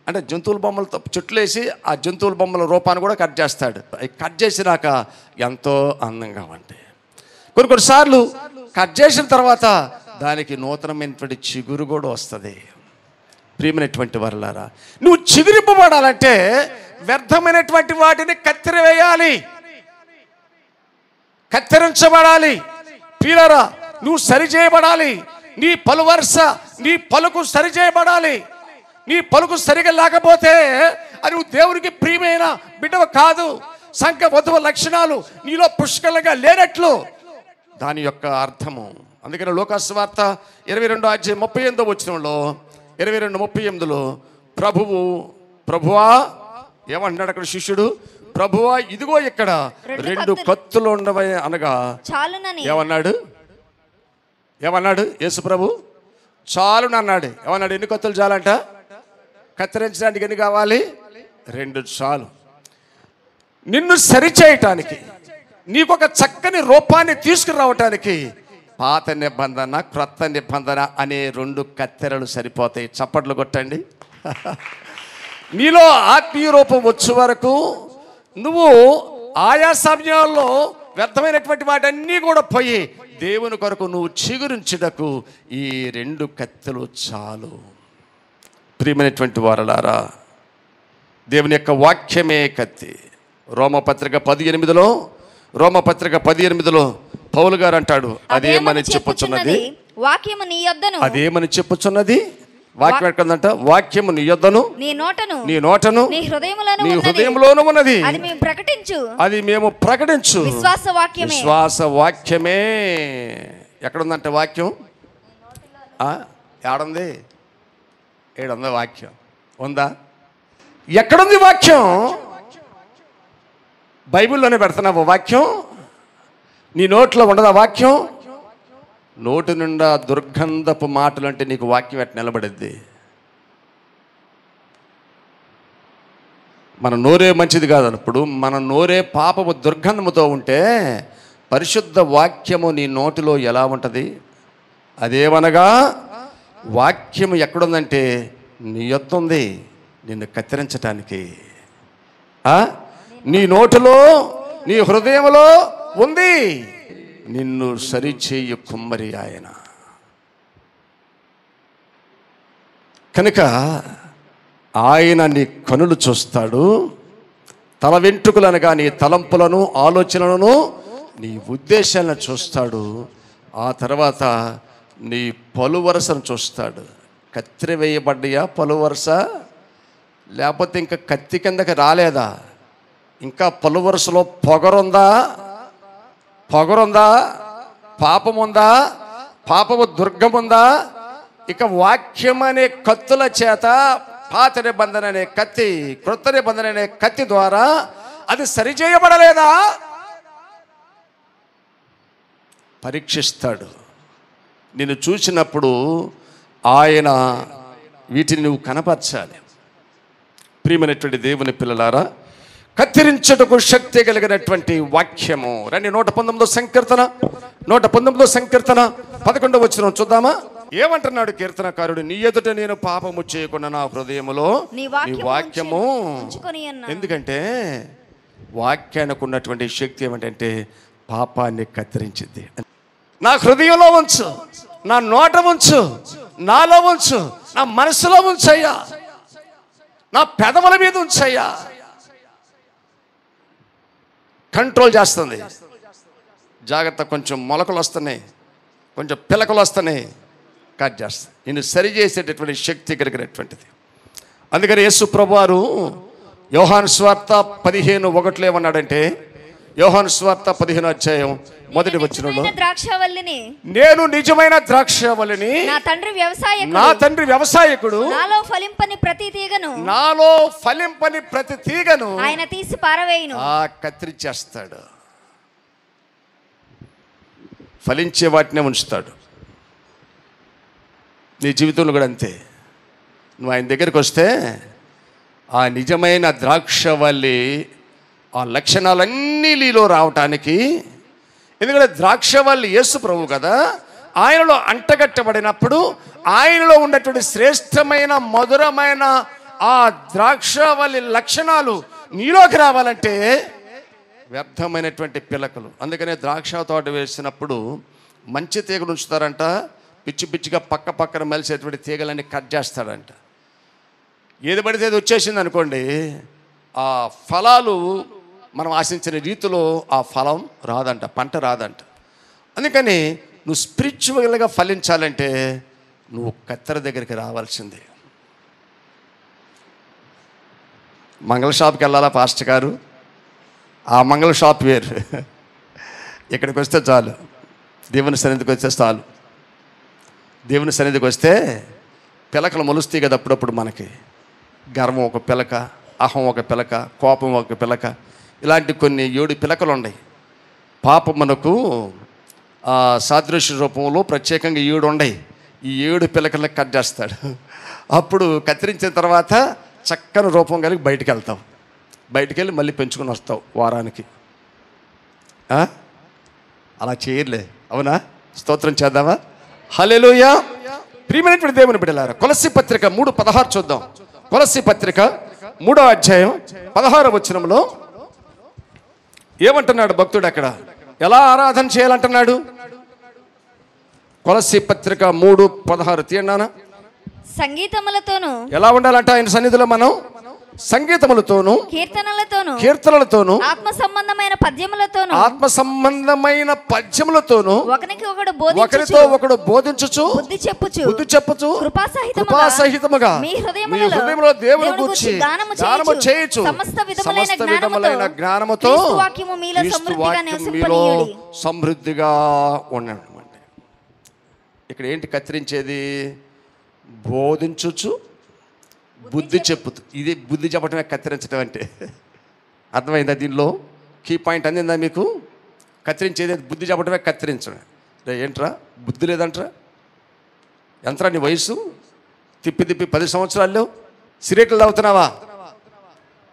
అంటే జంతువుల బొమ్మలతో చెట్లు వేసి ఆ జంతువుల బొమ్మల రూపాన్ని కూడా కట్ చేస్తాడు. అవి కట్ చేసినాక ఎంతో అందంగా ఉంటాయి. కొన్నిసార్లు కట్ చేసిన తర్వాత దానికి నూతనమైనటువంటి చిగురు కూడా వస్తుంది. ప్రియమైనటువంటి వారలారా, నువ్వు చిగురింపబడాలంటే వ్యర్థమైనటువంటి వాటిని కత్తిరవేయాలి, కత్తిరించబడాలి. ప్రియులారా, నువ్వు సరిచేయబడాలి. నీ పలువరుస, నీ పలుకు సరిచేయబడాలి. నీ పలుకు సరిగా లేకపోతే అది నువ్వు దేవునికి ప్రియమైన బిడ్డవు కాదు. సంఘ వధువు లక్షణాలు నీలో పుష్కలంగా లేనట్లు దాని యొక్క అర్థము. అందుకని లూకాసు వార్త 22వ అధ్యాయం 38వ వచనంలో 22:38లో ప్రభువా ఏమంటున్నాడు అక్కడ శిష్యుడు? ప్రభువా, ఇదిగో ఇక్కడ రెండు కత్తులు ఉండవని అనగా ఏమన్నాడు యేసు ప్రభు? చాలును అన్నాడు. ఏమన్నాడు? ఎన్ని కత్తులు చాలంట? కత్తిరించడానికి ఎన్ని కావాలి? 2 చాలు. నిన్ను సరిచేయటానికి, నీకొక చక్కని రూపాన్ని తీసుకురావటానికి పాత నిబంధన, క్రొత్త నిబంధన అనే 2 కత్తెరలు సరిపోతాయి. చప్పట్లు కొట్టండి. నీలో ఆత్మీయ రూపం వచ్చే వరకు నువ్వు ఆయా సమయాల్లో వ్యర్థమైనటువంటి వాటన్నీ కూడా పోయి దేవుని కొరకు నువ్వు చిగురించుటకు ఈ 2 కత్తెలు చాలు. ప్రియమైనటువంటి వారలారా, దేవుని యొక్క వాక్యమే కత్తి. రోమపత్రిక 10:8లో పౌలు గారు అంటాడు, అదేమని చెప్పుచున్నది వాక్యము నీ యొద్దను. అదేమని చెప్పుచున్నది వాక్యం ఎక్కడంట? వాక్యము నీ యొద్దను, నీ నోటను, నీ హృదయములోను ఉన్నది. అది మేము ప్రకటించు విశ్వాస వాక్యమే. ఎక్కడుందంటే వాక్యం ఏడుంది? ఏడుందా వాక్యం? ఉందా? ఎక్కడుంది వాక్యం? బైబిల్లోనే పెడుతున్నావు వాక్యం. నీ నోట్లో ఉండదా వాక్యం? నోటి నిండా దుర్గంధపు మాటలు అంటే నీకు వాక్యం ఎట్లా నిలబడిద్ది? మన నోరే మంచిది కాదు. అప్పుడు మన నోరే పాపము దుర్గంధముతో ఉంటే పరిశుద్ధ వాక్యము నీ నోటిలో ఎలా ఉంటుంది? అదేమనగా వాక్యము ఎక్కడుందంటే నీ యొద్ద ఉంది, నిన్ను కత్తిరించటానికి. నీ నోటిలో, నీ హృదయంలో ఉంది. నిన్ను సరిచేయు కుమ్మరి ఆయన. కనుక ఆయన నీ కనులు చూస్తాడు, తల వెంట్రుకలనగా నీ తలంపులను, ఆలోచనలను, నీ ఉద్దేశాలను చూస్తాడు. ఆ తర్వాత నీ పలువరసను చూస్తాడు. కత్తిరి వేయబడ్డయా పలువరస? లేకపోతే ఇంకా కత్తి కిందకి రాలేదా? ఇంకా పలువరసలో పొగరుందా? పాపముందా? పాపము దుర్గముందా? ఇక వాక్యం అనే కత్తుల చేత పాత నిబంధన అనే కత్తి, క్రొత్త నిబంధన అనే కత్తి ద్వారా అది సరిచేయబడలేదా? పరీక్షిస్తాడు. నిన్ను చూసినప్పుడు ఆయన వీటిని నువ్వు కనపరచాలి. ప్రియమైనటువంటి దేవుని పిల్లలారా, కత్తిరించుటకు శక్తి కలిగినటువంటి వాక్యము. రండి 119 సంకీర్తన 11వ వచనం చూద్దామా? ఏమంటున్నాడు కీర్తనకారుడు? నీ ఎదుట నేను పాపము చేయకుండా నా హృదయములో నీ వాక్యము. ఎందుకంటే వాక్యానికి ఉన్నటువంటి శక్తి ఏమిటంటే పాపాన్ని కత్తిరించింది. నా హృదయంలో ఉంచు, నా నోట ఉంచు, నాలో ఉంచు, నా మనసులో ఉంచయ్యా, నా పెదవుల మీద ఉంచయ్యా. కంట్రోల్ చేస్తుంది. జాగ్రత్త, కొంచెం మొలకలు వస్తున్నాయి, కొంచెం పిలకలు వస్తున్నాయి, కట్ చేస్తుంది. నిన్ను సరి చేసేటటువంటి శక్తి కలిగినటువంటిది. అందుకని యేసు ప్రభువారు యోహాను సువార్త 15:1 ఏమన్నాడంటే, యోహాను సువార్త 15:1 నేను నిజమైన ద్రాక్షవల్లిని, నా తండ్రి వ్యవసాయకుడు, నాలో ఫలింపని ప్రతి తీగను ఆయన తీసి పారవేయును. కత్తిరించేస్తాడు. ఫలించే వాటినే ఉంచుతాడు. నీ జీవితంలో కూడా అంతే. నువ్వు ఆయన దగ్గరికి వస్తే ఆ నిజమైన ద్రాక్షవల్లి ఆ లక్షణాలన్నీ నీలో రావటానికి, ఎందుకంటే ద్రాక్షవల్లి యేసు ప్రభువు కదా, ఆయనలో అంటగట్టబడినప్పుడు ఆయనలో ఉన్నటువంటి శ్రేష్టమైన మధురమైన ఆ ద్రాక్షవల్లి లక్షణాలు నీలోకి రావాలంటే వ్యర్థమైనటువంటి పిలకలు. అందుకనే ద్రాక్ష తోట వేసినప్పుడు మంచి తీగలు ఉంచుతారంట, పిచ్చి పిచ్చిగా పక్కన మెలిసేటువంటి తీగలన్నీ కట్ చేస్తాడంట. ఏది పడితే అది వచ్చేసింది అనుకోండి, ఆ ఫలాలు మనం ఆశించిన రీతిలో ఆ ఫలం రాదంట, పంట రాదంట. అందుకని నువ్వు స్పిరిచువల్గా ఫలించాలంటే నువ్వు కత్తెర దగ్గరికి రావాల్సిందే. మంగళ షాప్కి వెళ్ళాలా పాస్టర్ గారు? ఆ మంగళ షాప్ వేరు. ఇక్కడికి వస్తే చాలు, దేవుని సన్నిధికి వస్తే చాలు. దేవుని సన్నిధికి వస్తే పిలకలు మొలుస్తాయి కదా అప్పుడప్పుడు. మనకి గర్వం ఒక పిలక, అహం ఒక పిలక, కోపం ఒక పిలక, ఇలాంటి కొన్ని 7 పిలకలు ఉన్నాయి. పాపమునకు సాదృశ్య రూపంలో ప్రత్యేకంగా 7 ఉన్నాయి. ఈ 7 పిలకలను కట్ చేస్తాడు. అప్పుడు కత్తిరించిన తర్వాత చక్కని రూపం కలిగి బయటికి వెళ్తావు. బయటికి వెళ్ళి మళ్ళీ పెంచుకొని వస్తావు వారానికి. అలా చేయలే, అవునా? స్తోత్రం చేద్దామా? హల్లెలూయా. ప్రియమైనటువంటి దేవుని బిడ్డలారా, కొలస్సీ పత్రిక 3:16 చూద్దాం. కొలస్సీ పత్రిక 3వ అధ్యాయం 16వ వచనంలో ఏమంటున్నాడు భక్తుడు? అక్కడ ఎలా ఆరాధన చేయాలంటున్నాడు? కొలస్సీ పత్రిక 3:16 తీయండి. సంగీతములతోను ఎలా ఉండాలంట ఆయన సన్నిధిలో? మనం సంగీతములతోను కీర్తనలతోను ఆత్మ సంబంధమైన పద్యములతోను ఒకరితో ఒకడు బోధించుచు బుద్ధి చెప్పుచు కృపాసహితముగా మీ హృదయములో దేవుని గూర్చి గానము చేయుచు సమస్త విధములైన జ్ఞానముతో క్రీస్తు వాక్యము మీలో సమృద్ధిగా ఉండండి. ఇక్కడ ఏంటి కత్తిరించేది? బోధించుచు బుద్ధి చెప్పుతూ. ఇది బుద్ధి చెప్పటమే కత్తిరించడం అంటే. అర్థమైందా? దీనిలో కీ పాయింట్ అందిందా మీకు? కత్తిరించేది బుద్ధి చెప్పటమే కత్తిరించడం. ఏంట్రా బుద్ధి లేదంట్రా? ఎంతరా నీ వయసు? తిప్పి 10 సంవత్సరాలు సిగరెట్లు తాగుతున్నావా?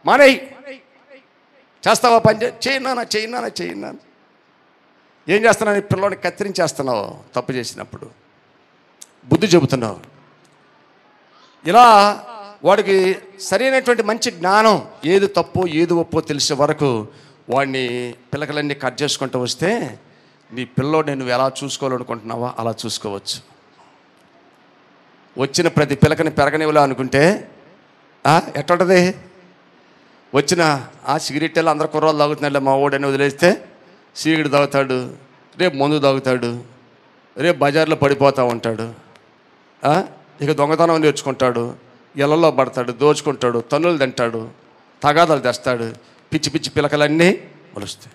మానేయి. చేస్తావా పని? చేయనా. ఏం చేస్తున్నావు? నీ పిల్లోని కత్తిరించేస్తున్నావు తప్పు చేసినప్పుడు. బుద్ధి చెబుతున్నావు. ఇలా వాడికి సరైనటువంటి మంచి జ్ఞానం, ఏది తప్పు ఏది ఒప్పో తెలిసే వరకు వాడిని పిల్లకలన్నీ కట్ చేసుకుంటూ వస్తే నీ పిల్లోడిని నువ్వు ఎలా చూసుకోవాలనుకుంటున్నావో అలా చూసుకోవచ్చు. వచ్చిన ప్రతి పిల్లకని పెరగనివ్వలే అనుకుంటే ఎట్టుంటుంది? వచ్చిన సిగరెట్లు అందరు కుర్రోళ్ళు తాగుతున్నాడు, మా ఓడని వదిలేస్తే సిగరెట్ తాగుతాడు, రేపు మందు తాగుతాడు, రేపు బజార్లో పడిపోతూ ఉంటాడు, ఇక దొంగతనం నేర్చుకుంటాడు, ఇళ్లలో పడతాడు, దోచుకుంటాడు, తన్నులు తింటాడు, తగాదాలు తెస్తాడు, పిచ్చి పిలకలన్నీ మొలుస్తాయి.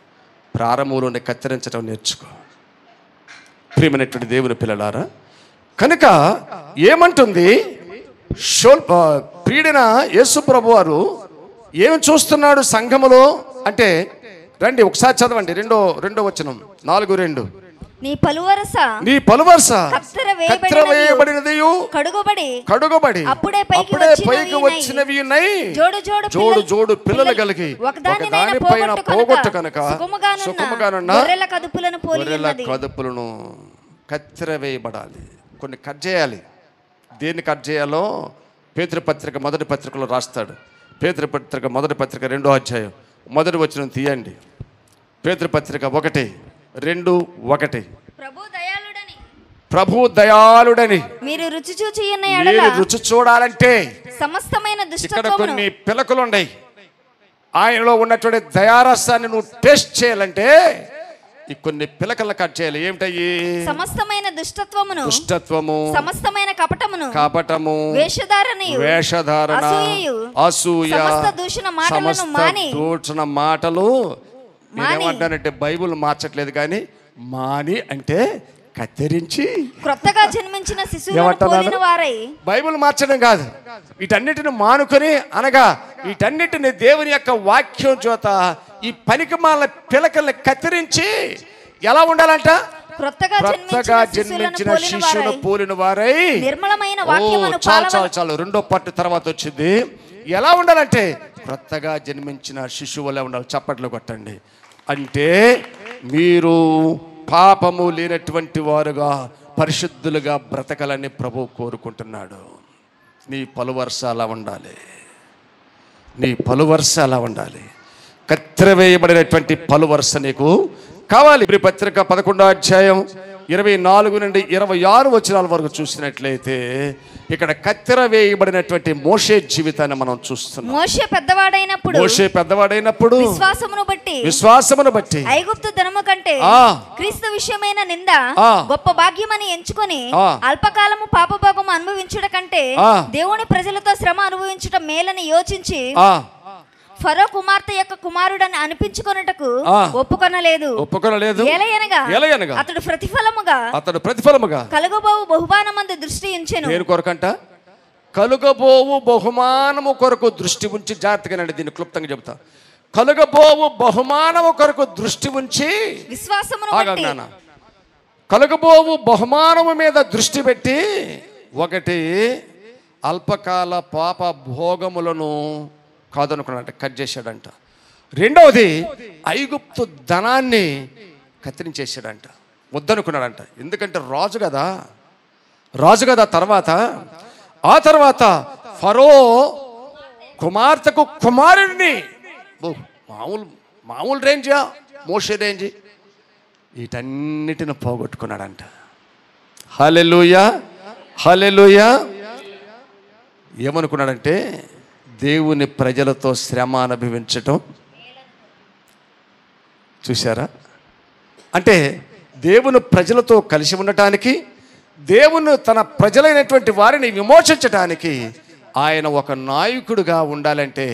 ప్రారంభంలోనే కత్తిరించడం నేర్చుకో ప్రియమైనటువంటి దేవుని పిల్లలారా. కనుక ఏమంటుంది? ప్రియుడైన యేసు ప్రభు వారు ఏమి చూస్తున్నాడు సంఘములో అంటే, రండి ఒకసారి చదవండి. రెండో వచనం 4:2. నీ పలువరస కత్తిరవేయబడినదియు కడుగబడి అప్పుడే పైకి వచ్చినవి ఉన్నాయి. జోడు పిల్లలు కలిగి ఒకదానిపైన పోగొట్టు కనుక సుఖముగానున్న గొర్రెల కదుపులను కత్తిరవేయబడాలి. కొన్ని కట్ చేయాలి. దేన్ని కట్ చేయాలో పేతురుపత్రిక మొదటి పత్రికలో రాస్తాడు. పేతురుపత్రిక మొదటి పత్రిక 2వ అధ్యాయం మొదటి వచనం తీయండి. పేతురుపత్రిక 1:2-1. ప్రభు దయాళుడని మీరు రుచి చూడాలంటే ఇక్కడ కొన్ని పిలకలు ఉన్నాయి. ఆయనలో ఉన్నటువంటి దయారసాన్ని నువ్వు టేస్ట్ చేయాలంటే ఈ కొన్ని పిలకలను కట్ చేయాలి. ఏమిటయ్యి? సమస్తమైన దుష్టత్వము, సమస్తమైన కపటము, వేషధారణ, అసూయ, సమస్త దూషణ మాటలు. నేనేమంటానంటే బైబుల్ మార్చట్లేదు కానీ మాని అంటే కత్తిరించి క్రొత్తగా జన్మించిన శిశువులను పోలిన వారై. బైబుల్ మార్చడం కాదు, వీటన్నిటిని మానుకొని అనగా వీటన్నిటిని దేవుని యొక్క వాక్యం చేత ఈ పనికిమాల పిలకల్ని కత్తిరించి ఎలా ఉండాలంట? క్రొత్తగా జన్మించిన శిశువును పోలిన వారై నిర్మలమైన వాక్యమును చాలు 2వ పార్ట్ తర్వాత వచ్చింది. ఎలా ఉండాలంటే క్రొత్తగా జన్మించిన శిశువులే ఉండాలి. చప్పట్లు కొట్టండి. అంటే మీరు పాపము లేనటువంటి వారుగా పరిశుద్ధులుగా బ్రతకాలని ప్రభువు కోరుకుంటున్నాడు. నీ పలువరస అలా ఉండాలి. కత్తిరవేయబడినటువంటి పలువరస నీకు కావాలి. ఈ పత్రిక 11వ అధ్యాయం 24-26 వచనాల వరకు చూసినట్లయితే ఇక్కడ కత్తెర వేయబడినటువంటి మోషే జీవితాన్ని మనం చూస్తున్నాం. మోషే పెద్దవాడైనప్పుడు విశ్వాసమును బట్టి ఐగుప్తు ధనము కంటే క్రీస్తు విషయమైన నింద గొప్ప భాగ్యమని ఎంచుకొని అల్పకాలము పాపభోగము అనుభవించుట కంటే దేవుని ప్రజలతో శ్రమ అనుభవించుట మేలని యోచించి ఫరో కుమార్తె యొక్క కుమారుడని అనిపించుకొనుటకు ఒప్పుకొనలేదు. ఎలయనగా అతడు ప్రతిఫలముగా కలుగబోవు బహుమానమందు దృష్టి ఉంచెను. దేని కొరకంట? కలుగబోవు బహుమానము కొరకు దృష్టి ఉంచి, జాగ్రత్తగానండి దీన్ని క్లుప్తంగా చెబుతా. కలుగబోవు బహుమానము కొరకు దృష్టి ఉంచి విశ్వాసమును బట్టి కలుగబోవు బహుమానము మీద దృష్టి పెట్టి ఒకటి అల్పకాల పాప భోగములను కాదనుకున్నాడంట, కట్ చేశాడంట. రెండవది ఐగుప్తు ధనాన్ని కత్తిరించేశాడంట. వద్దనుకున్నాడంట. ఎందుకంటే రాజు కదా. ఆ తర్వాత ఫరో కుమార్తెకు కుమారుడిని, మామూలు రేంజా, మోషే రేంజ్, వీటన్నిటిని పోగొట్టుకున్నాడంట. హల్లెలూయా, హల్లెలూయా. ఏమనుకున్నాడంటే దేవుని ప్రజలతో శ్రమ అనుభవించటం. చూశారా? అంటే దేవుని ప్రజలతో కలిసి ఉండటానికి, దేవుని తన ప్రజలైనటువంటి వారిని విమోచించటానికి ఆయన ఒక నాయకుడిగా ఉండాలంటే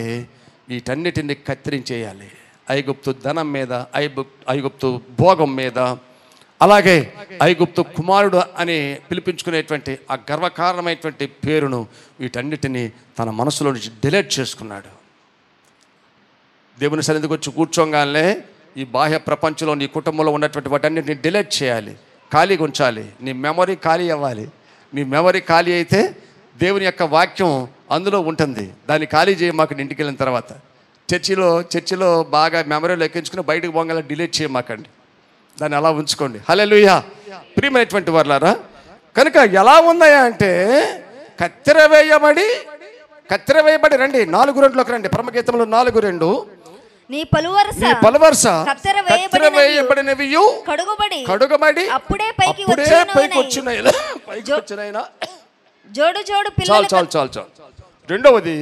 వీటన్నిటిని కత్తిరించేయాలి. ఐగుప్తు ధనం మీద, ఐగుప్తు భోగం మీద, అలాగే ఐగుప్తు కుమారుడు అని పిలిపించుకునేటువంటి ఆ గర్వకారణమైనటువంటి పేరును, వీటన్నిటినీ తన మనసులో నుంచి డిలీట్ చేసుకున్నాడు. దేవుని సన్నిధికి వచ్చి కూర్చోగానే ఈ బాహ్య ప్రపంచంలో నీ కుటుంబంలో ఉన్నటువంటి వాటన్నిటిని డిలీట్ చేయాలి, ఖాళీగా ఉంచాలి. నీ మెమరీ ఖాళీ అవ్వాలి. నీ మెమరీ ఖాళీ అయితే దేవుని యొక్క వాక్యం అందులో ఉంటుంది. దాన్ని ఖాళీ చేయమాకండి. ఇంటికి వెళ్ళిన తర్వాత చర్చిలో బాగా మెమరీలో ఎక్కించుకుని బయటకు పోగానే డిలీట్ చేయమాకండి. దాన్ని అలా ఉంచుకోండి. హల్లెలూయా. ప్రియమైనటువంటి వారులారా, కనుక ఎలా ఉందయా అంటే కత్తెర వేయబడి రండి. 4:2 రండి. పరమగీతంలో 4:2. నీ పలువరస కత్తెర వేయబడినవి కడుగబడి అప్పుడే పైకి వచ్చినాయినా. జోడు చాలు. రెండవది,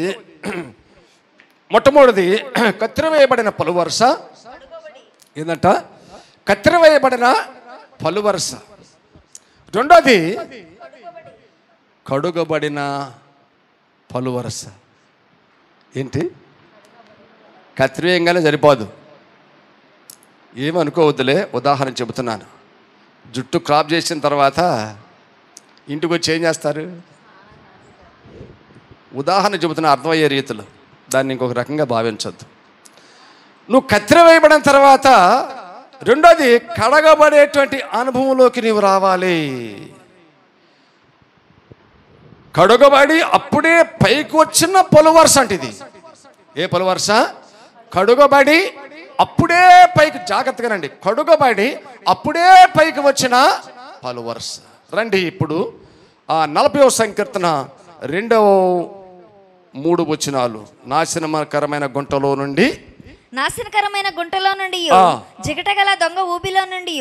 మొట్టమొదటిది కత్తెర వేయబడిన పలువరస. ఏందంట? కత్తెర వేయబడిన పలువరస. రెండోది కడుగబడిన పలువరస. ఏంటి? కత్తెర వేయంగానే సరిపోదు. ఏమనుకోవద్దులే, ఉదాహరణ చెబుతున్నాను. జుట్టు క్రాప్ చేసిన తర్వాత ఇంటికి వచ్చి ఏం చేస్తారు? ఉదాహరణ చెబుతున్న అర్థమయ్యే రీతిలో, దాన్ని ఇంకొక రకంగా భావించొద్దు. నువ్వు కత్తెర వేయబడిన తర్వాత రెండోది కడగబడేటువంటి అనుభవంలోకి నీవు రావాలి. కడుగబడి అప్పుడే పైకి వచ్చిన పలువరస అంటే ఇది. ఏ పలువరస? కడుగబడి అప్పుడే పైకి, జాగ్రత్తగానండి, కడుగబడి అప్పుడే పైకి వచ్చిన పలువరస. రండి ఇప్పుడు ఆ 40వ సంకీర్తన 2-3 వచనాలు. నాశనకరమైన గుంటలో నుండి జిగటగల దొంగ ఊబిలో నుండి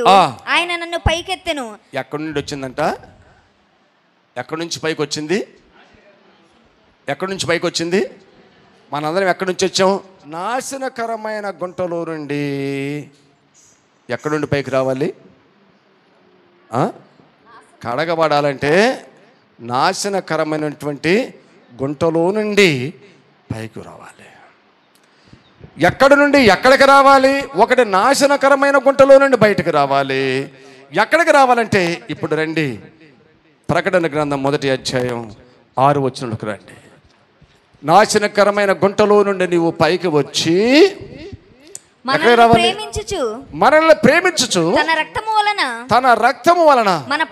ఆయన నన్ను పైకెత్తెను. ఎక్కడి నుండి వచ్చిందంట? ఎక్కడి నుంచి పైకి వచ్చింది? మనందరం ఎక్కడి నుంచి వచ్చాం? నాశనకరమైన గుంటలో నుండి. ఎక్కడి నుండి పైకి రావాలి? కడగబడాలంటే నాశనకరమైనటువంటి గుంటలో నుండి పైకి రావాలి. ఎక్కడి నుండి ఎక్కడికి రావాలి? ఒకటి నాశనకరమైన గుంటలో నుండి బయటకు రావాలి. ఎక్కడికి రావాలంటే ఇప్పుడు రండి, ప్రకటన గ్రంథం 1వ అధ్యాయం 6వ వచనంలోకి రండి. నాశనకరమైన గుంటలో నుండి నీవు పైకి వచ్చి మనల్ని ప్రేమించుచు తన రక్తము వలన మన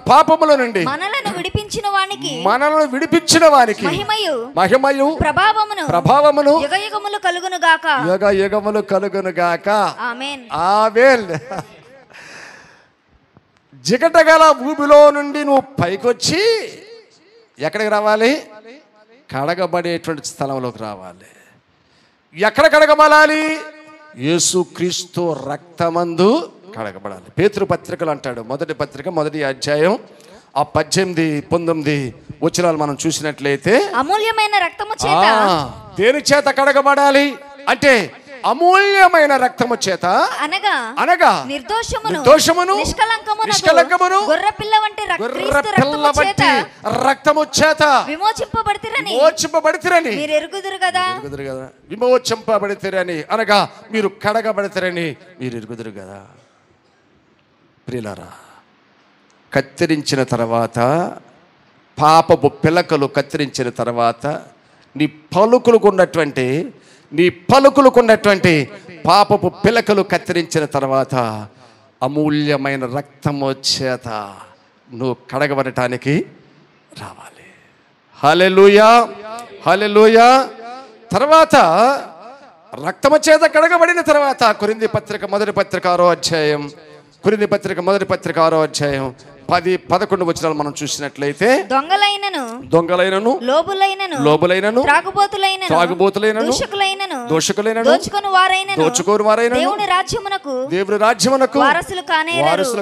పాపముల నుండి మనల్ని విడిపించిన వానికి మహిమయు ప్రభావమును యుగయుగములు కలుగును గాక. ఆమేన్. జిగటగల ఊబిలో నుండి నువ్వు పైకొచ్చి ఎక్కడికి రావాలి? కడగబడేటువంటి స్థలంలోకి రావాలి. ఎక్కడ కడగబడాలి? యేసుక్రీస్తు రక్తమందు కడగబడాలి. పేతురు పత్రికలు అంటాడు, 1వ పత్రిక 1వ అధ్యాయం 18-19 వచనాలు మనం చూసినట్లయితే, అమూల్యమైన రక్తము చేత దేని చేత కడగబడాలి అంటే అమూల్యమైన రక్తము చేత, అనగా నిర్దోషమును నిష్కలంకమును గొర్రెపిల్ల వంటి రక్తము చేత విమోచింపబడితిరని మీరు ఎరుగుదురు కదా. విమోచింపబడితిరని అనగా మీరు కడగబడితిరని మీరు ఎరుగుదురు కదా. ప్రియులారా, కత్తిరించిన తర్వాత, పాపపు పిలకలు కత్తిరించిన తర్వాత నీ పలుకులకున్నటువంటి పాపపు పిలకలు కత్తిరించిన తర్వాత అమూల్యమైన రక్తము చేత నువ్వు కడగబడటానికి రావాలి. హల్లెలూయా, హల్లెలూయా. తర్వాత రక్తము చేత కడగబడిన తర్వాత కొరింథీ పత్రిక 1వ పత్రిక 6వ అధ్యాయం కొరింథీ పత్రిక మొదటి పత్రిక 6వ అధ్యాయం 10-11 వచనాలు మనం చూసినట్లయితే దొంగలైనను లోబులైనను త్రాగుబోతులైనను దోషకులైనను దోచుకోరు వారైనను దేవుని రాజ్యమునకు వారసులు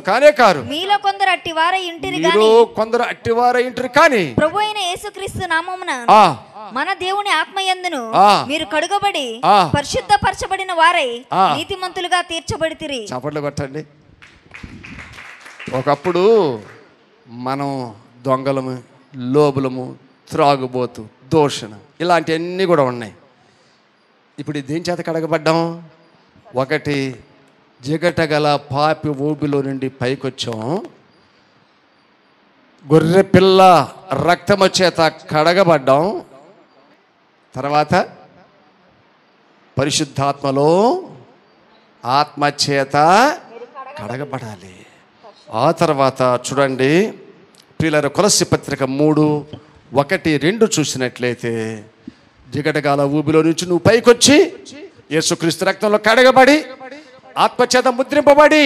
కానే కారు. మీలో కొందరు అట్టివారై ఇంటిరి కానీ ప్రభువైన యేసుక్రీస్తు నామమున మన దేవుని ఆత్మయందును మీరు కడుగబడి పరిశుద్ధపరచబడిన వారై నీతిమంతులుగా తీర్చబడితిరి. చప్పట్లు కొట్టండి. ఒకప్పుడు మనం దొంగలము, లోబులము, త్రాగుబోతు, దోషణ ఇలాంటివన్నీ కూడా ఉన్నాయి. ఇప్పుడు దేని చేత కడగబడ్డాం? ఒకటి, జిగటగల పాపి ఊబిలో నుండి పైకొచ్చాం. గొర్రె పిల్ల రక్తము చేత కడగబడ్డాం. తర్వాత పరిశుద్ధాత్మలో ఆత్మచేత కడగబడాలి. ఆ తర్వాత చూడండి ప్రియులారా, కొలస్సీ పత్రిక 3:1-2 చూసినట్లయితే జిగటగాల ఊబిలో నుంచి నువ్వు పైకొచ్చి యేసుక్రీస్తు రక్తంలో కడగబడి ఆత్మచేత ముద్రింపబడి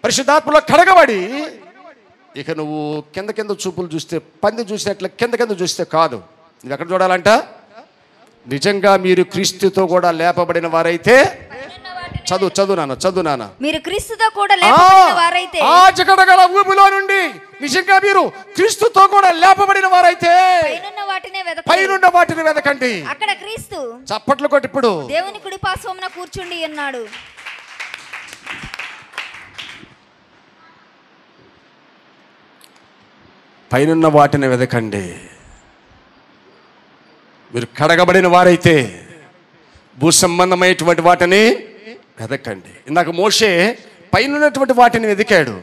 పరిశుద్ధాత్మలో కడగబడి ఇక నువ్వు కింద చూపులు చూస్తే పంది చూసినట్లు కింద చూస్తే కాదు. నువ్వు ఎక్కడ చూడాలంట? నిజంగా మీరు క్రీస్తుతో కూడా లేపబడిన వారైతే చదువు నాన్న మీరు క్రీస్తుతో కూడా లేపబడిన వారైతే ఆ జిగటగల ఊబిలో నుండి నిజంగా మీరు క్రీస్తుతో కూడా లేపబడిన వారైతే పైనున్న వాటిని వెదకండి. అక్కడ క్రీస్తు చప్పట్లు కొట్టి ఇప్పుడు దేవుని కుడి పార్శ్వమున కూర్చుండి ఉన్నాడు. పైనున్న వాటిని వెదకండి. మీరు కడగబడిన వారైతే భూ సంబంధమైనటువంటి వాటిని వెదకండి. ఇందాక మోషే పైనున్నటువంటి వాటిని వెదికాడు.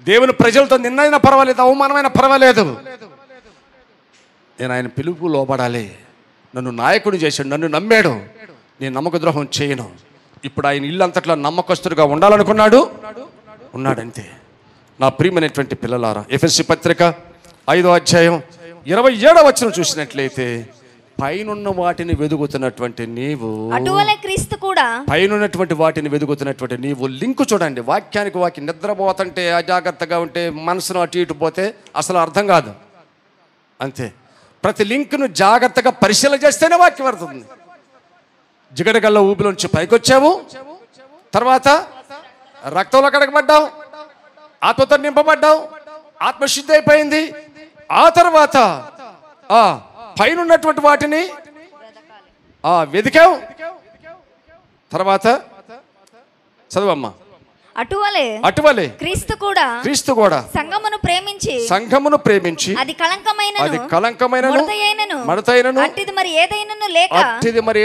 దేవుని ప్రజలతో నిన్నైనా పర్వాలేదు, అవమానమైన పర్వాలేదు, నేను ఆయన పిలుపు లోబడాలి. నన్ను నాయకుడు చేశాడు, నన్ను నమ్మాడు, నేను నమ్మక ద్రోహం చేయను. ఇప్పుడు ఆయన ఇల్లు అంతట్లో నమ్మకస్తుడిగా ఉండాలనుకున్నాడు, ఉన్నాడంతే. నా ప్రియమైనటువంటి పిల్లలారా, ఎఫెసీ పత్రిక 5వ అధ్యాయం 27వ వచనం చూసినట్లయితే పైనున్న వాటిని వెదుగుతున్నటువంటి నీవు పైనున్నటువంటి వాటిని వెదుగుతున్నటువంటి నీవు లింకు చూడండి. వాక్యానికి నిద్రపోతుంటే అజాగ్రత్తగా ఉంటే మనసును అటు ఇటు పోతే అసలు అర్థం కాదు. అంతే, ప్రతి లింక్ను జాగ్రత్తగా పరిశీలన చేస్తేనే వాక్యం అర్థం. జిగటగల్ల ఊపిలోంచి పైకొచ్చావు, తర్వాత రక్తంలో కడగబడ్డావు, ఆత్మతో నింపబడ్డావు, ఆత్మశుద్ధి అయిపోయింది. ఆ తర్వాత పైన ఉన్నటువంటి వాటిని వెదికావు. తర్వాత చదువమ్మా. అటువలే క్రీస్తు కూడా సంఘమును ప్రేమించి అది కళంకమైనను మడతైనను అట్టిది మరి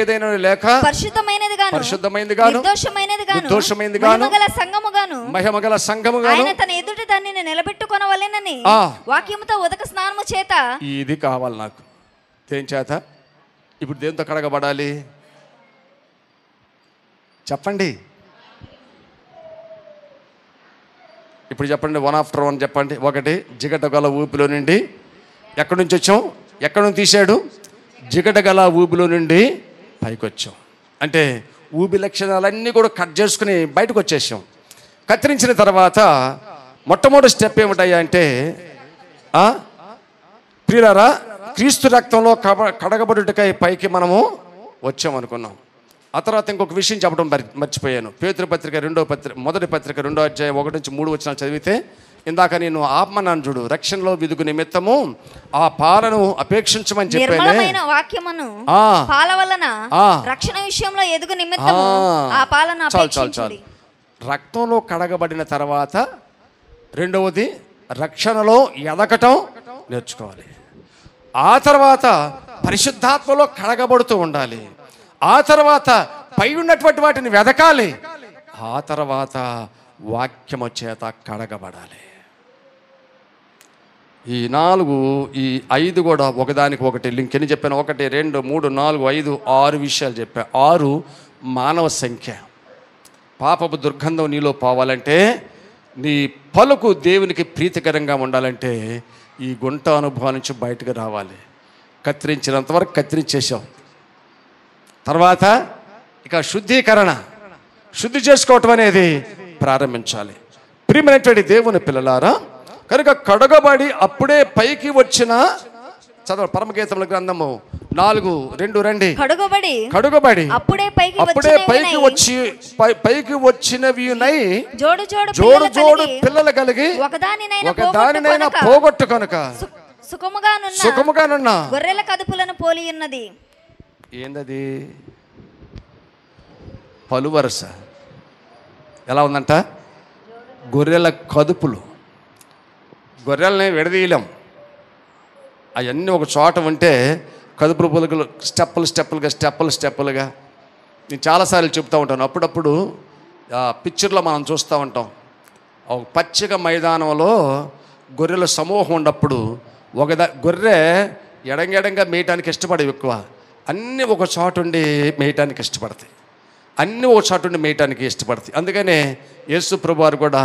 ఏదైనను లేక పరిశుద్ధమైనది గాను మహిమగల సంఘముగాను ఆయన తన ఎదుట దానిని నిలబెట్టుకొనవలెనని వాక్యముతో ఉదక స్నానము చేత ఇది కావాలి నాకు. దేని చేత? ఇప్పుడు దేంతో కడగబడాలి చెప్పండి. ఇప్పుడు చెప్పండి, 1 after 1 చెప్పండి. ఒకటి, జిగటగల ఊపిలో నుండి ఎక్కడి నుంచి వచ్చాం? ఎక్కడి నుంచి తీశాడు? జిగటగల ఊపిలో నుండి పైకి వచ్చాం. అంటే ఊబి లక్షణాలన్నీ కూడా కట్ చేసుకుని బయటకు వచ్చేసాం. కత్తిరించిన తర్వాత మొట్టమొదటి స్టెప్ ఏమిటయ్యా అంటే, ప్రియులారా, క్రీస్తు రక్తంలో కడగబడుటకై పైకి మనము వచ్చామనుకున్నాం. ఆ తర్వాత ఇంకొక విషయం చెప్పడం మర్చిపోయాను. పేతురు పత్రిక మొదటి పత్రిక 2వ అధ్యాయం 1-3 వచనాలు చదివితే, ఇందాక నేను ఆత్మనాను చూడు, రక్షణలో వెదుగు నిమిత్తము ఆ పాలను అపేక్షించమని చెప్పాను. రక్షణ విషయంలో ఎదుగు నిమిత్తము ఆ పాలను అపేక్షించుడి. రక్తంలో కడగబడిన తర్వాత రెండవది రక్షణలో ఎదగటం నేర్చుకోవాలి. ఆ తర్వాత పరిశుద్ధాత్మలో కడగబడుతూ ఉండాలి. ఆ తర్వాత పై ఉన్నటువంటి వాటిని వెదకాలి. ఆ తర్వాత వాక్యము చేత కడగబడాలి. ఈ 5 కూడా ఒకదానికి ఒకటి లింక్. ఎన్ని చెప్పాను? 1, 2, 3, 4, 5, 6 విషయాలు చెప్పా. 6 మానవ సంఖ్య. పాపపు దుర్గంధం నీలో పోవాలంటే, నీ పలుకు దేవునికి ప్రీతికరంగా ఉండాలంటే ఈ గుంట అనుభవం నుంచి బయటకు రావాలి. కత్తిరించినంత వరకు కత్తిరించేసాం. తర్వాత ఇక శుద్ధీకరణ, శుద్ధి చేసుకోవటం అనేది ప్రారంభించాలి. ప్రియమైనటువంటి దేవుని పిల్లలారా, కనుక కడగబడి అప్పుడే పైకి వచ్చిన చదవ పరమగీతముల గ్రంథము 4:2 రండి. కడుగబడి అప్పుడే పైకి వచ్చినవియునై జోడు జోడు పిల్లలు కలిగి ఒకదానినైనా పోగొట్టుకొనక సుఖముగానున్న గొర్రెల కదుపులను పోలి ఉన్నది. ఏందది? పలువరస. ఎలా ఉందంట? గొర్రెల కదుపులు. గొర్రెల్ని విడదీయలేం, అవన్నీ ఒక చోట ఉంటే కదుపులు పొలుగులు స్టెప్పులుగా నేను చాలాసార్లు చెప్తూ ఉంటాను. అప్పుడప్పుడు పిక్చర్లో మనం చూస్తూ ఉంటాం, ఒక పచ్చిక మైదానంలో గొర్రెల సమూహం ఉన్నప్పుడు గొర్రె ఎడంగా మేయటానికి ఇష్టపడేవి ఎక్కువ. అన్నీ ఒక చోట ఉండి మేయటానికి ఇష్టపడతాయి, అందుకనే యేసు ప్రభువారు కూడా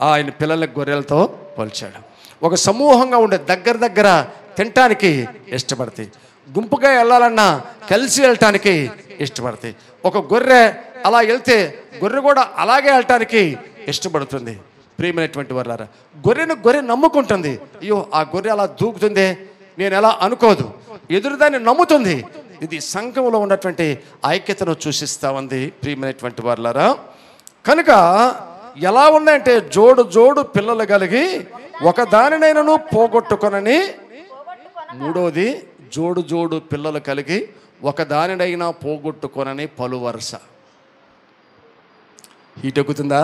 ఆయన పిల్లల గొర్రెలతో పోల్చాడు. ఒక సమూహంగా ఉండే దగ్గర తినటానికి ఇష్టపడతాయి, గుంపుగా వెళ్ళాలన్నా కలిసి వెళ్ళటానికి ఇష్టపడతాయి. ఒక గొర్రె అలా వెళ్తే గొర్రె కూడా అలాగే వెళ్ళటానికి ఇష్టపడుతుంది. ప్రియమైనటువంటి వారులారా, గొర్రె నమ్ముకుంటుంది. అయ్యో ఆ గొర్రె అలా దూకుతుంది నేను ఎలా అనుకోదు, ఎదురుదాన్ని నమ్ముతుంది. ఇది సంఘంలో ఉన్నటువంటి ఐక్యతను సూచిస్తూ ఉంది. ప్రియమైనటువంటి వారులారా, కనుక ఎలా ఉన్నాయంటే జోడు పిల్లలు కలిగి ఒక దానినైనను పోగొట్టుకొనని. మూడోది జోడు పిల్లలు కలిగి ఒక దానినైనా పోగొట్టుకొనని పలువరస. హీట్ ఎక్కుతుందా?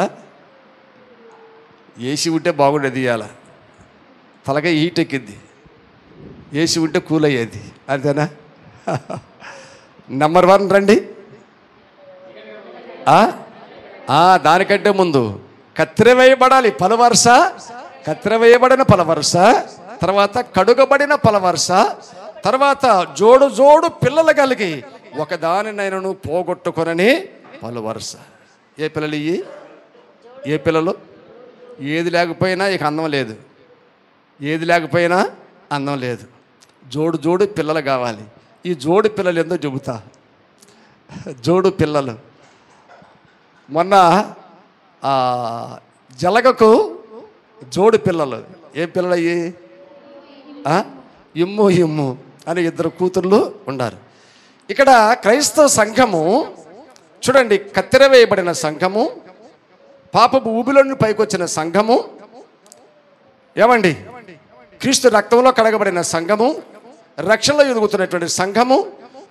ఏసీ ఉంటే బాగుండేది, ఇవాళ తలగా హీట్ ఎక్కింది, ఏసీ ఉంటే కూల్ అయ్యేది, అంతేనా? నెంబర్ 1 రండి. దానికంటే ముందు కత్తిర వేయబడాలి పలువరస, కత్తిర వేయబడిన పలువరస, తర్వాత కడుగబడిన పలువరస, తర్వాత జోడు పిల్లలు కలిగి ఒక దానినైనను పోగొట్టుకొనని పలువరస. ఏ పిల్లలు ఇవి? ఏ పిల్లలు? ఏది లేకపోయినా ఇక అందం లేదు, ఏది లేకపోయినా అందం లేదు. జోడు పిల్లలు కావాలి. ఈ జోడు పిల్లలు ఏందో చెబుతా. జోడు పిల్లలు మొన్న జలగకు జోడు పిల్లలు. ఏ పిల్లలు అయ్యి? ఇమ్ము అని 2 కూతుర్లు ఉన్నారు. ఇక్కడ క్రైస్తవ సంఘము చూడండి, కత్తెర వేయబడిన సంఘము, పాపపు ఊబిలోని పైకొచ్చిన సంఘము, ఏమండి క్రీస్తు రక్తంలో కడగబడిన సంఘము, రక్షణలో ఎదుగుతున్నటువంటి సంఘము,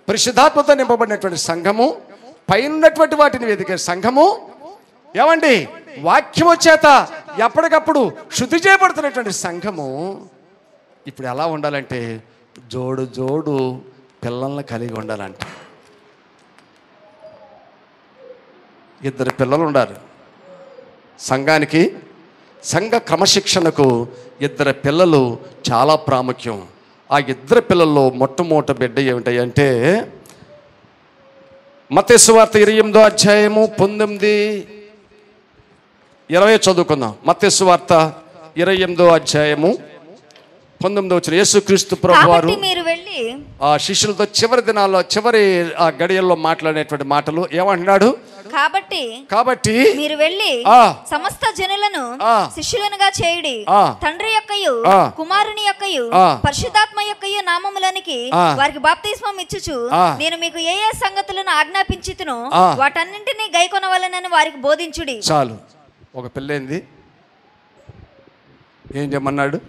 పరిశుద్ధాత్మతో నింపబడినటువంటి సంఘము, పైనటువంటి వాటిని వెతికే సంఘము, ఏమండి వాక్యము చేత ఎప్పటికప్పుడు శుద్ధి చేయబడుతున్నటువంటి సంఘము. ఇప్పుడు ఎలా ఉండాలంటే జోడు పిల్లల్ని కలిగి ఉండాలంట. 2 పిల్లలు ఉండాలి సంఘానికి. సంఘ క్రమశిక్షణకు 2 పిల్లలు చాలా ప్రాముఖ్యం. ఆ 2 పిల్లల్లో మొట్టమొదట బిడ్డ ఏమిటంటే మత్తయి సువార్త 28:19-20 చదువుకుందాం. మత్తయి సువార్త 28:19 యేసుక్రీస్తు ప్రభువారు ఆ శిష్యులతో చివరి దినాల్లో చివరి ఆ గడియల్లో మాట్లాడేటువంటి మాటలు ఏమంటున్నాడు? కాబట్టి మీరు వెళ్ళి సమస్త జనులను శిష్యులనుగా చేయుడి, తండ్రి యొక్కయు కుమారుని యొక్కయు పరిశుద్ధాత్మ యొక్కయు నామములోనికి వారికి బాప్తిస్మం ఇచ్చుచు నేను మీకు ఏ ఏ సంగతులను ఆజ్ఞాపించితునో వాటన్నింటినీ గైకొనవలెనని వారికి బోధించుడి. చాలు. ఒక పిల్లేంది ఏం చేయమన్నాడు?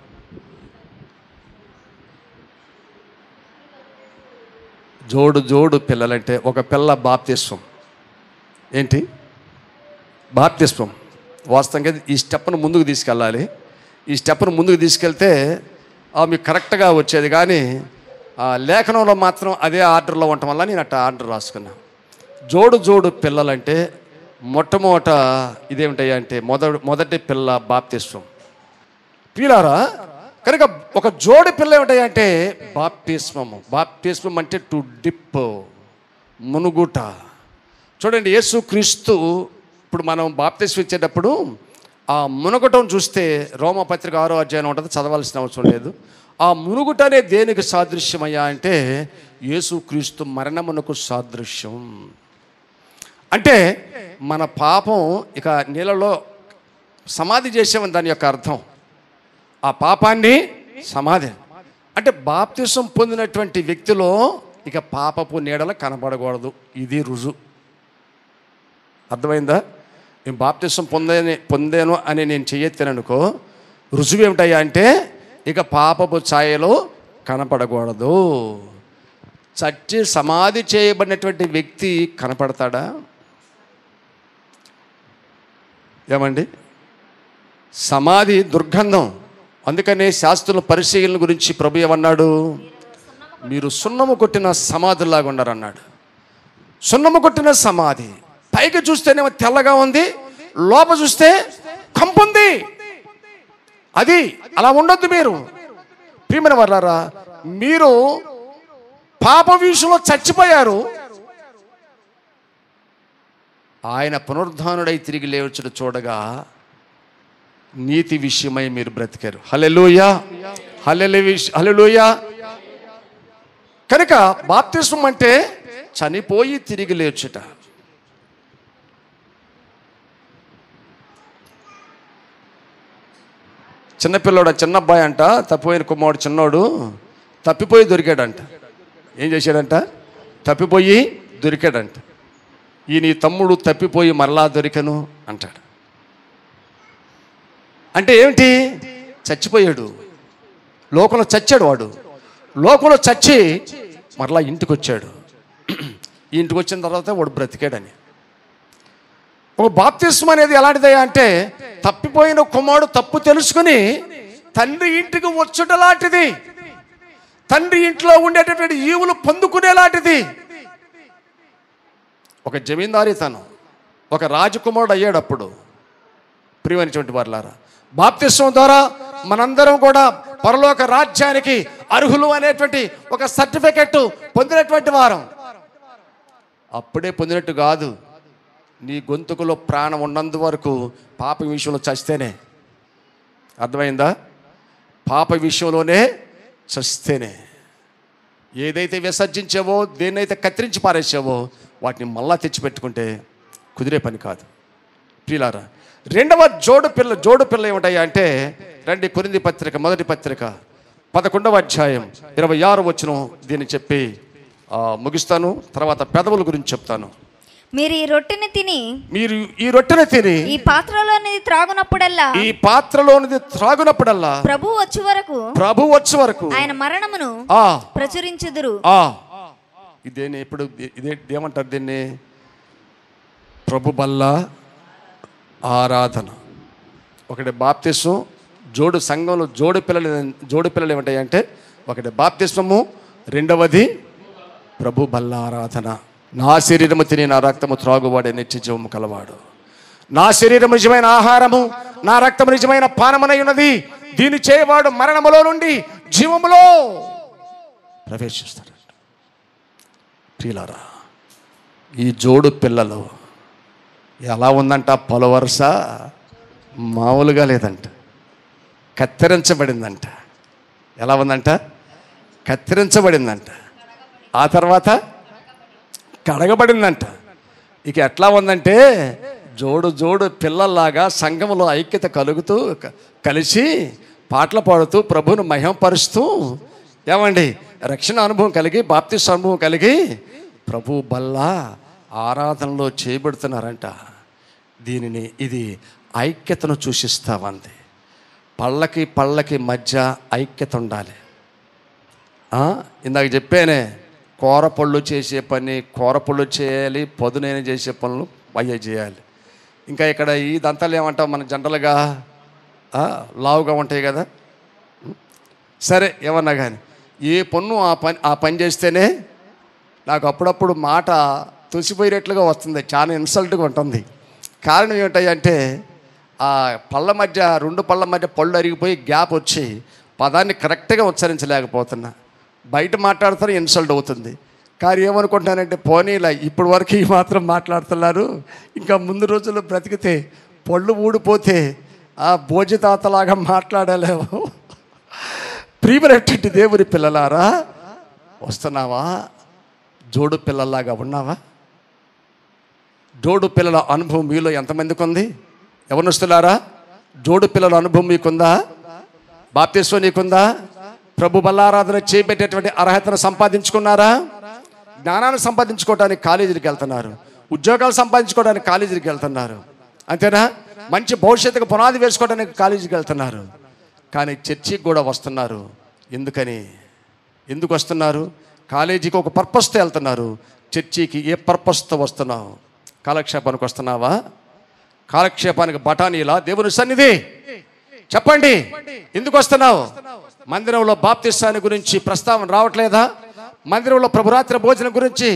జోడు పిల్లలంటే ఒక పిల్ల బాప్తిస్మం. ఏంటి బాప్తిస్మం? వాస్తవంగా ఈ స్టెప్ను ముందుకు తీసుకెళ్ళాలి. ఈ స్టెప్ను ముందుకు తీసుకెళ్తే మీకు కరెక్ట్గా వచ్చేది. కానీ లేఖనంలో మాత్రం అదే ఆర్డర్లో ఉండటం వల్ల నేను అట్లా ఆర్డర్ రాసుకున్నా. జోడు పిల్లలంటే మొట్టమొదట ఇదేమిటయ్యా అంటే మొదటి పిల్ల బాప్తిస్మం. పిల్లారా, కనుక ఒక జోడి పిల్ల ఏమిటంటే బాప్తిస్మం అంటే టు డిప్, మునుగుట. చూడండి, యేసుక్రీస్తు ఇప్పుడు మనం బాప్తిస్మం ఇచ్చేటప్పుడు ఆ మునుగటం చూస్తే రోమపత్రిక 6వ అధ్యాయం ఉంటుంది, చదవాల్సిన అవసరం లేదు. ఆ మునుగుట అనే దేనికి సాదృశ్యమయ్యా అంటే యేసుక్రీస్తు మరణమునకు సాదృశ్యం. అంటే మన పాపం ఇక నీళ్ళలో సమాధి చేసామని దాని యొక్క అర్థం. ఆ పాపాన్ని సమాధి అంటే బాప్తిసం పొందినటువంటి వ్యక్తిలో ఇక పాపపు నీడలు కనబడకూడదు. ఇది రుజువు. అర్థమైందా? నేను బాప్తిసం పొందాను అని నేను చెయ్యెత్తాననుకో, రుజువు ఏమిటయ్యా అంటే ఇక పాపపు ఛాయలు కనపడకూడదు. చచ్చి సమాధి చేయబడినటువంటి వ్యక్తి కనపడతాడా? ఏమండి? సమాధి దుర్గంధం. అందుకనే శాస్త్రుల పరిశీలన గురించి ప్రభు ఏమన్నాడు? మీరు సున్నము కొట్టిన సమాధుల్లాగా ఉన్నారన్నాడు. సున్నము కొట్టిన సమాధి పైకి చూస్తేనేమో తెల్లగా ఉంది, లోపల చూస్తే కంపుంది. అది అలా ఉండొద్దు. మీరు ప్రియమైన వారలారా, మీరు పాప విషయంలో చచ్చిపోయారు. ఆయన పునరుద్ధానుడై తిరిగి లేవచ్చుడు చూడగా నీతి విషయమై మీరు బ్రతికారు. హల్లెలూయా, హల్లెలూయా. కనుక బాప్తిస్మం అంటే చనిపోయి తిరిగి లేచుట. చిన్నపిల్లోడు, చిన్న అబ్బాయి అంట, తప్పిపోయిన కుమారుడు చిన్నోడు తప్పిపోయి దొరికాడంట. ఏం చేశాడంట? తప్పిపోయి దొరికాడంట. ఈ నీ తమ్ముడు తప్పిపోయి మరలా దొరికను అంటాడు. అంటే ఏమిటి? చచ్చిపోయాడు, లోకంలో చచ్చాడు. వాడు లోకంలో చచ్చి మరలా ఇంటికి వచ్చాడు. ఈ ఇంటికి వచ్చిన తర్వాత వాడు బ్రతికాడని. ఒక బాప్తిస్మం అనేది ఎలాంటిదయ్యా అంటే తప్పిపోయిన కుమారుడు తప్పు తెలుసుకుని తండ్రి ఇంటికి వచ్చుట లాంటిది. తండ్రి ఇంట్లో ఉండేటటువంటి ఈవులు పొందుకునేలాంటిది. ఒక జమీందారీతనం, ఒక రాజకుమారుడు అయ్యాడు అప్పుడు. ప్రియమైనటువంటి వారలారా, బాప్తిస్మం ద్వారా మనందరం కూడా పరలోక రాజ్యానికి అర్హులు అనేటువంటి ఒక సర్టిఫికెట్ పొందినటువంటి వారం. అప్పుడే పొందినట్టు కాదు, నీ గొంతుకులో ప్రాణం ఉన్నందు వరకు పాప విషయంలో చస్తేనే. అర్థమైందా? పాప విషయంలోనే చస్తేనే. ఏదైతే విసర్జించావో, దేన్నైతే కత్తిరించి పారేసావో వాటిని మళ్ళా తెచ్చిపెట్టుకుంటే కుదిరే పని కాదు. ప్రియులారా, రెండవ జోడు పిల్ల ఏమిటయ్యా అంటే రండి, కొరింథీ పత్రిక మొదటి పత్రిక 11వ అధ్యాయం 26వ వచనం. దీన్ని చెప్పి ముగిస్తాను. తర్వాత పెదవుల గురించి చెప్తాను. మీరు ఈ రొట్టెని తిని ఈ పాత్రలోనిది త్రాగునప్పుడల్లా ప్రభు వచ్చే వరకు ఆయన మరణమును ప్రచురించుదురు. ఇదేని ఇప్పుడు ఇదేమంటారు? దీన్ని ప్రభు బల్ల ఆరాధన. ఒకటి బాప్తిస్మం, సంఘంలో జోడు పిల్లలు ఏమిటాయంటే ఒకటి బాప్తిస్మము, రెండవది ప్రభు బల్ల ఆరాధన. నా శరీరము తిని నా రక్తము త్రాగువాడే నిత్య జీవము కలవాడు. నా శరీరము నిజమైన ఆహారము, నా రక్తము నిజమైన పానమునై ఉన్నది. దీన్ని చేయవాడు మరణములో నుండి జీవములో ప్రవేశిస్తాడు. ప్రియులారా, ఈ జోడు పిల్లలు ఎలా ఉందంట? పొలవరుస మామూలుగా లేదంట, కత్తిరించబడిందంట. ఎలా ఉందంట? కత్తిరించబడిందంట. ఆ తర్వాత కడగబడిందంట. ఇక ఎట్లా ఉందంటే జోడు పిల్లల్లాగా సంఘంలో ఐక్యత కలుగుతూ కలిసి పాటలు పాడుతూ ప్రభువును మహిమపరుస్తూ, ఏమండి, రక్షణ అనుభవం కలిగి, బాప్తిస్మ అనుభవం కలిగి ప్రభు బల్ల ఆరాధనలో చేయబడుతున్నారంట. ఇది ఐక్యతను సూచిస్తామంది. పళ్ళకి మధ్య ఐక్యత ఉండాలి. ఇందాక చెప్పానే, కూరపళ్ళు చేసే పని కూరపళ్ళు చేయాలి, పొదునైన చేసే పనులు అయ్యే చేయాలి. ఇంకా ఇక్కడ ఈ దంతాలు ఏమంటాం మన జనరల్గా లావుగా ఉంటాయి కదా. సరే, ఏమన్నా కానీ ఏ పన్ను ఆ పని చేస్తేనే నాకు అప్పుడప్పుడు మాట తుసిపోయేట్లుగా వస్తుంది, చాలా ఇన్సల్ట్గా ఉంటుంది. కారణం ఏమిటంటే ఆ రెండు పళ్ళ మధ్య పళ్ళు అరిగిపోయి గ్యాప్ వచ్చి పదాన్ని కరెక్ట్గా ఉచ్చరించలేకపోతున్నా. బయట మాట్లాడుతారు, ఇన్సల్ట్ అవుతుంది. కానీ ఏమనుకుంటున్నానంటే పోనీలా ఇప్పటి వరకు ఈ మాత్రం మాట్లాడుతున్నారు, ఇంకా ముందు రోజుల్లో బ్రతికితే పళ్ళు ఊడిపోతే ఆ భోజతాతలాగా మాట్లాడలేవు. ప్రియమైనటువంటి దేవుని పిల్లలారా, వస్తున్నావా? జోడు పిల్లల్లాగా ఉన్నావా? జోడు పిల్లల అనుభవం మీలో ఎంతమందికి ఉంది? యవనస్తులారా, జోడు పిల్లల అనుభవం మీకుందా? బాప్తిస్మం నీకుందా? ప్రభు బల్లారాధన చేయబెట్టేటువంటి అర్హతను సంపాదించుకున్నారా? జ్ఞానాన్ని సంపాదించుకోవడానికి కాలేజీకి వెళ్తున్నారు, ఉద్యోగాలు సంపాదించుకోవడానికి కాలేజీకి వెళ్తున్నారు, అంతేనా? మంచి భవిష్యత్తుకు పునాది వేసుకోవడానికి కాలేజీకి వెళ్తున్నారు. కానీ చర్చికి కూడా వస్తున్నారు. ఎందుకు వస్తున్నారు? కాలేజీకి ఒక పర్పస్తో వెళ్తున్నారు, చర్చికి ఏ పర్పస్తో వస్తున్నావు? కాలక్షేపానికి వస్తున్నావా? కాలక్షేపానికి బఠానీలా దేవుని సన్నిధి? చెప్పండి, ఎందుకు వస్తున్నావు? మందిరంలో బాప్తిస్మాన్ని గురించి ప్రస్తావన రావట్లేదా? మందిరంలో ప్రభురాత్రి భోజనం గురించి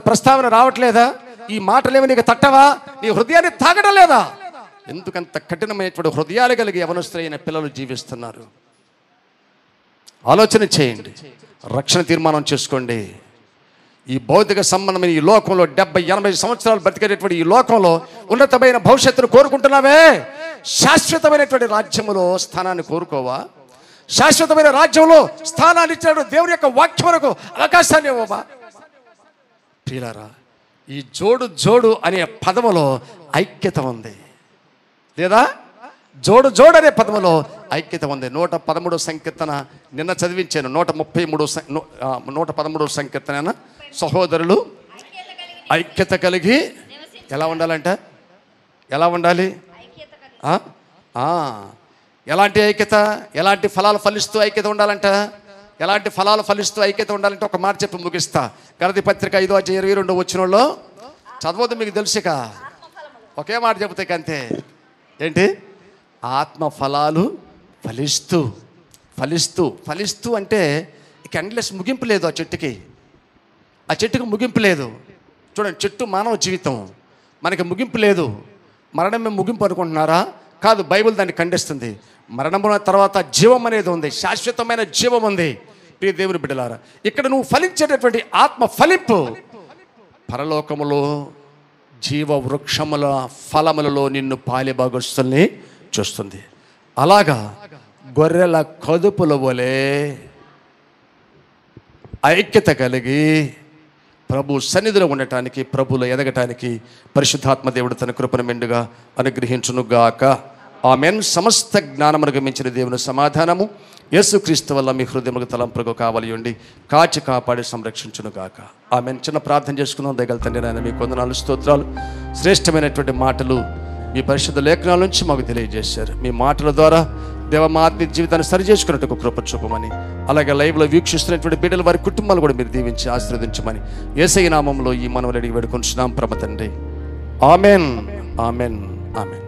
ప్రస్తావన రావట్లేదా? ఈ మాటలేమి నీకు తట్టవా? నీ హృదయాన్ని తాగడం లేదా? ఎందుకంత కఠినమైనటువంటి హృదయాలు కలిగి యవనస్తులైన పిల్లలు జీవిస్తున్నారు? ఆలోచన చేయండి, రక్షణ తీర్మానం చేసుకోండి. ఈ భౌతిక సంబంధమైన ఈ లోకంలో 70-80 సంవత్సరాలు బతికేటటువంటి ఈ లోకంలో ఉన్నతమైన భవిష్యత్తును కోరుకుంటున్నావే? శాశ్వతమైనటువంటి రాజ్యములో స్థానాన్ని కోరుకోవా? శాశ్వతమైన రాజ్యంలో స్థానాన్ని ఇచ్చాడు దేవుని యొక్క వాక్యములకు అవకాశాన్ని ఇవ్వవా? ప్రియులారా, ఈ జోడు అనే పదములో ఐక్యత ఉంది లేదా? జోడు అనే పదములో ఐక్యత ఉంది. 113 సంకీర్తన నిన్న చదివించాను. 113 సంకీర్తన, సహోదరులు ఐక్యత కలిగి ఎలా ఉండాలంట? ఎలా ఉండాలి? ఎలాంటి ఐక్యత? ఎలాంటి ఫలాలు ఫలిస్తూ ఐక్యత ఉండాలంట? ఎలాంటి ఫలాలు ఫలిస్తూ ఐక్యత ఉండాలంటే ఒక మాట చెప్పి ముగిస్తా. గలతీ పత్రిక 5:22 వచనంలో చదవద్దు, మీకు తెలుసుక. ఒకే మాట చెబుతాయి అంతే. ఏంటి? ఆత్మ ఫలాలు ఫలిస్తూ అంటే ఇక ఎండ్లెస్ ముగింపు లేదు. ఆ చెట్టుకి ముగింపు లేదు. చూడండి, చెట్టు మానవ జీవితం, మనకి ముగింపు లేదు. మరణమే ముగింపు అనుకుంటున్నారా? కాదు, బైబిల్ దాన్ని ఖండిస్తుంది. మరణమున తర్వాత జీవం అనేది ఉంది, శాశ్వతమైన జీవం ఉంది. ప్రియ దేవుని బిడ్డలారా, ఇక్కడ నువ్వు ఫలించేటటువంటి ఆత్మ ఫలింపు పరలోకములో జీవ వృక్షముల ఫలములలో నిన్ను పాలిభాగస్తుల్ని చూస్తుంది. అలాగా గొర్రెల కదుపుల వలె ఐక్యత కలిగి ప్రభు సన్నిధిలో ఉండటానికి, ప్రభులో ఎదగటానికి పరిశుద్ధాత్మ దేవుడు తన కృపను మెండుగా అనుగ్రహించునుగాక. ఆమెన్. సమస్త జ్ఞానమునకు మించిన దేవుని సమాధానము యేసుక్రీస్తు వల్ల మీ హృదయములకు తలంపులకు కావాలి ఉండి కాచి కాపాడి సంరక్షించునుగాక. ఆమెన్. చిన్న ప్రార్థన చేసుకుందాం. దయగల తండ్రి, నాయన మీకు వందనాలు, స్తోత్రాలు. శ్రేష్టమైనటువంటి మాటలు మీ పరిశుద్ధ లేఖనాల నుంచి మాకు తెలియజేశారు. మీ మాటల ద్వారా దేవ మా ఆత్మీయ జీవితాన్ని సరి చేసుకున్నట్టు కృప చూపమని, అలాగే లైవ్లో వీక్షిస్తున్నటువంటి బిడ్డలు, వారి కుటుంబాలు కూడా మీరు దీవించి ఆశీర్వదించమని యేసయ్య నామములో ఈ మనవులు అడిగి వేడుకొంచున్నాం పరమ తండ్రి. Amen, amen, amen.